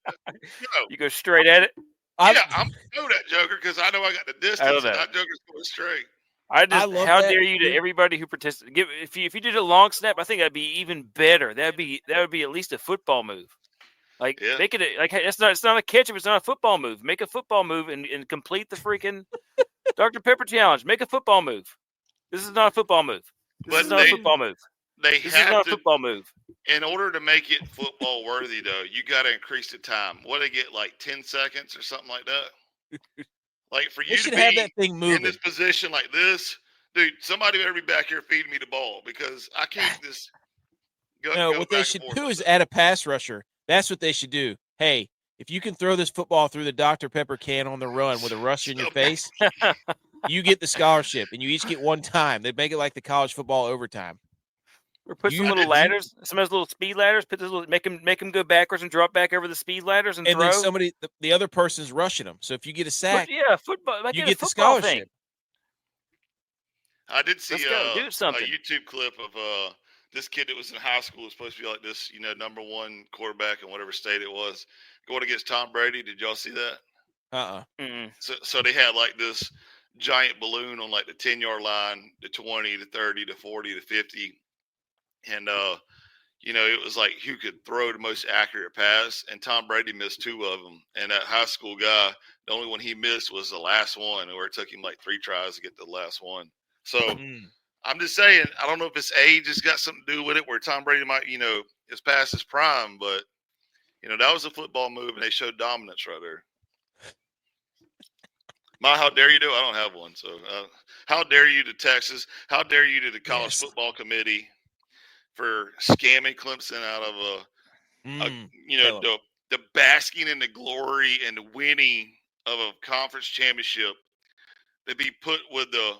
You go straight at it. I'm gonna throw that joker because I know I got the distance. And that joker's going straight. How dare you to everybody who participated? If you did a long snap, I think that'd be even better. That would be at least a football move. Make it it's not a catch if it's not a football move. Make a football move and complete the freaking Dr. Pepper challenge. Make a football move. This is not a football move. This is not a football move. This is not a football move. In order to make it football worthy, though, you got to increase the time. What, they get like 10 seconds or something like that? Like for you to be have that thing moving in this position like this, dude, somebody better be back here feeding me the ball because I can't just go. No, what they should do is add a pass rusher. That's what they should do. Hey, if you can throw this football through the Dr. Pepper can on the run with a rush in your face, you get the scholarship, and you each get one time. They make it like the college football overtime. Or put some little ladders, some of those little speed ladders. Put those make them go backwards and drop back over the speed ladders and throw. Then the other person's rushing them. So if you get a sack, football, you get the scholarship. Thing. I did see a YouTube clip of this kid that was in high school was supposed to be like this, number 1 quarterback in whatever state it was, going against Tom Brady. Did y'all see that? Mm-mm. So they had like this giant balloon on like the 10-yard line, the 20, the 30, the 40, the 50. And it was like who could throw the most accurate pass, and Tom Brady missed 2 of them. And that high school guy, the only one he missed was the last one, where it took him like 3 tries to get the last one. So I'm just saying, I don't know if his age has got something to do with it, where Tom Brady might, is past his prime, but that was a football move, and they showed dominance right there. How dare you do? I don't have one. So how dare you to Texas? How dare you to the college football committee for scamming Clemson out of the basking in the glory and the winning of a conference championship, to be put with the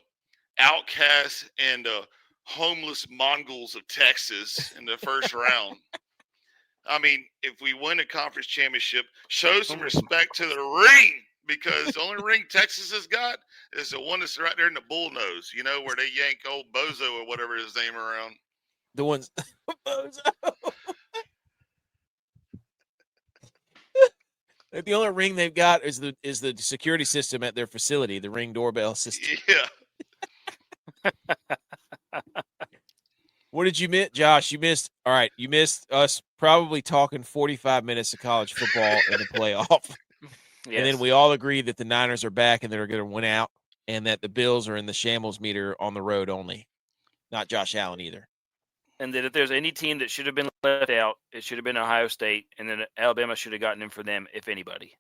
outcasts and the homeless Mongols of Texas in the first round. I mean, if we win a conference championship, show some respect to the ring, because the only ring Texas has got is the one that's right there in the bull nose, where they yank old Bozo or whatever his name around. The ones Bozo. The only ring they've got is the security system at their facility, the Ring doorbell system. Yeah. What did you miss, Josh? You missed us probably talking 45 minutes of college football in the playoff. Yes. And then we all agree that the Niners are back and they're going to win out, and that the Bills are in the shambles-meter on the road only. Not Josh Allen either. And that if there's any team that should have been left out, it should have been Ohio State, and then Alabama should have gotten in for them, if anybody.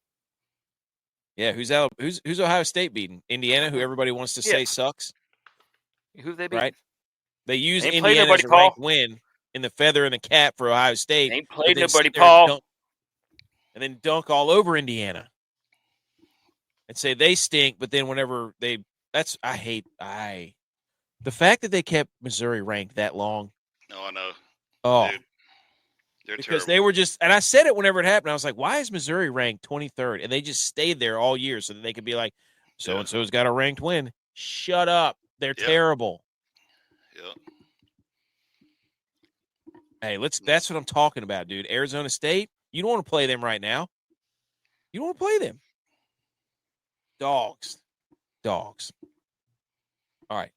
Yeah, who's Ohio State beating? Indiana, who everybody wants to say sucks. Who they beat? Right? They use Indiana as a ranked win in the feather and the cap for Ohio State. They ain't played nobody, Paul. And then dunk all over Indiana and say they stink. But then whenever the fact that they kept Missouri ranked that long. No, I know. Oh, dude, they're because terrible. They were just, and I said it whenever it happened. I was like, why is Missouri ranked 23rd? And they just stayed there all year so that they could be like, so-and-so's got a ranked win. Shut up. They're terrible. Yep. Hey, that's what I'm talking about, dude. Arizona State, you don't want to play them right now. You don't want to play them. Dogs. All right.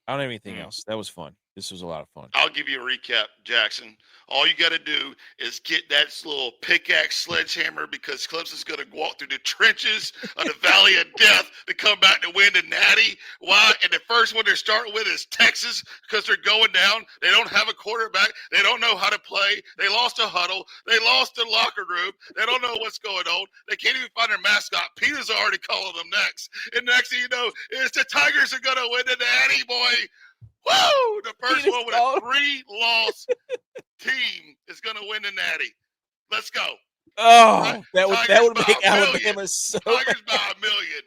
I don't have anything else. That was fun. This was a lot of fun. I'll give you a recap, Jackson. All you got to do is get that little pickaxe sledgehammer, because Clemson's going to walk through the trenches of the Valley of Death to come back to win the Natty. Why? And the first one they're starting with is Texas, because they're going down. They don't have a quarterback. They don't know how to play. They lost a huddle. They lost the locker room. They don't know what's going on. They can't even find their mascot. Peter's already calling them next. And next thing you know, is the Tigers are going to win the Natty, boy. Woo! The first one with a 3-loss team is going to win the Natty. Let's go. Oh, right? that would make Alabama so Tigers by $1 million.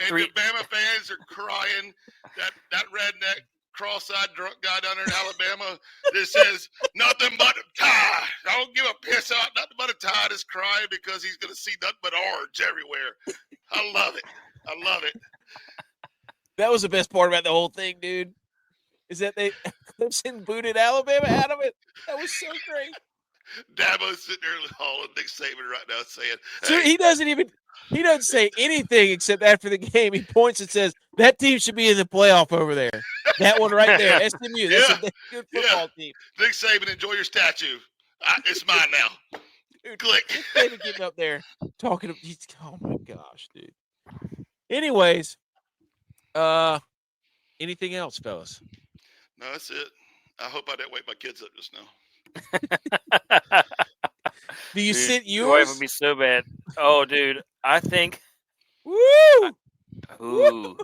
And the Bama fans are crying. That redneck cross-eyed drunk guy down there in Alabama that says nothing but a tie. I don't give a piss out. Nothing but a tie is crying because he's going to see nothing but orange everywhere. I love it. That was the best part about the whole thing, dude. Is that Clemson booted Alabama out of it? That was so great. Dabo's sitting there hauling Nick Saban right now saying, hey. So he doesn't say anything except after the game. He points and says, that team should be in the playoff over there. That one right there, SMU. That's a good football team. Nick Saban, enjoy your statue. It's mine now. Dude, click. Nick Saban getting up there talking. Oh, my gosh, dude. Anyways, anything else, fellas? No, that's it. I hope I didn't wake my kids up just now. Do you sit yours? Your wife would be so bad. Oh, dude. I think. Woo! Ooh.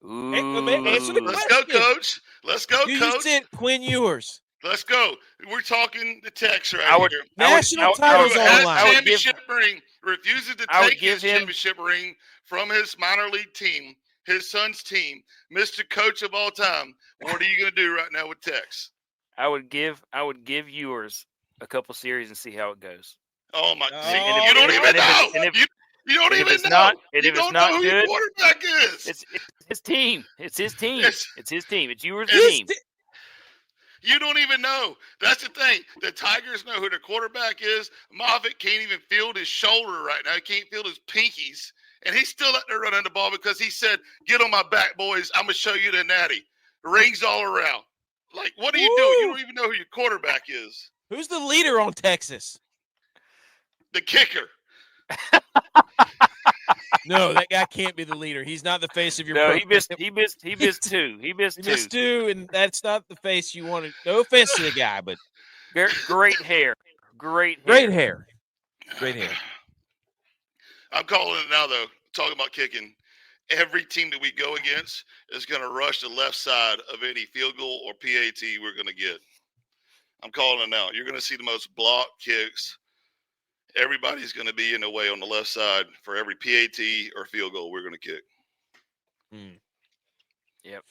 Answer the question. Let's go, Coach. Let's go, Do Coach. You sit Quinn Ewers? Let's go. We're talking the text right here. National titles online. Championship ring. Refuses to take his championship ring from his minor league team. His son's team, Mr. Coach of all time. What are you going to do right now with Tex? I would give yours a couple series and see how it goes. Oh my! You don't even know. You don't even know. You don't know who your quarterback is. It's his team. It's his team. It's his team. It's yours team. You don't even know. That's the thing. The Tigers know who their quarterback is. Moffitt can't even field his shoulder right now. He can't field his pinkies. And he's still out there running the ball because he said, get on my back, boys. I'm going to show you the Natty. Rings all around. Like, what are you doing? You don't even know who your quarterback is. Who's the leader on Texas? The kicker. No, that guy can't be the leader. He's not the face of your No, program. he missed two. He missed two, and that's not the face you wanted. No offense to the guy, but great hair. Great hair. I'm calling it now, though. Talking about kicking. Every team that we go against is going to rush the left side of any field goal or PAT we're going to get. I'm calling it now. You're going to see the most block kicks. Everybody's going to be in the way on the left side for every PAT or field goal we're going to kick. Yep.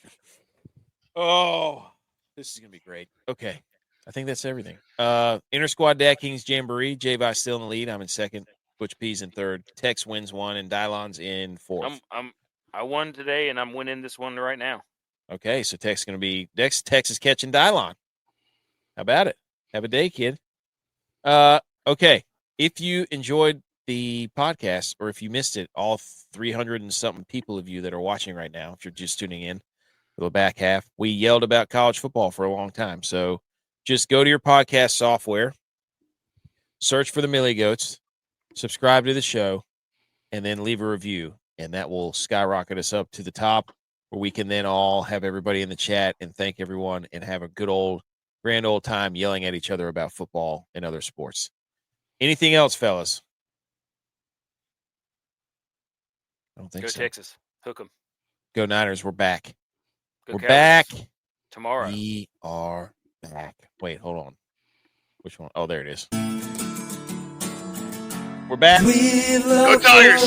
Oh, this is going to be great. Okay. I think that's everything. Inter-squad DraftKings Jamboree. J-Vi still in the lead. I'm in second. ButchP's in third. Tex wins one, and DYLON's in fourth. I won today, and I'm winning this one right now. Okay, so Tex is going to be next. Tex is catching DYLON. How about it? Have a day, kid. Okay. If you enjoyed the podcast, or if you missed it, all 300 and something people of you that are watching right now, if you're just tuning in for the back half, we yelled about college football for a long time. So just go to your podcast software, search for the Millie Goats, subscribe to the show, and then leave a review. And that will skyrocket us up to the top, where we can then all have everybody in the chat and thank everyone and have a grand old time yelling at each other about football and other sports. Anything else, fellas? I don't think so. Go Texas. Hook 'em. Go Niners. We're back. Go We're Cowboys. back. Tomorrow. We are back. Wait, hold on. Which one? Oh, there it is. We're back. We Go Tigers.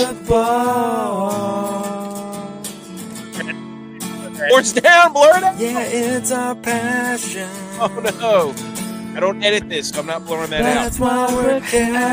Sports down, blur it out. Yeah, it's our passion. Oh, no. I don't edit this, so I'm not blowing that out. That's why we're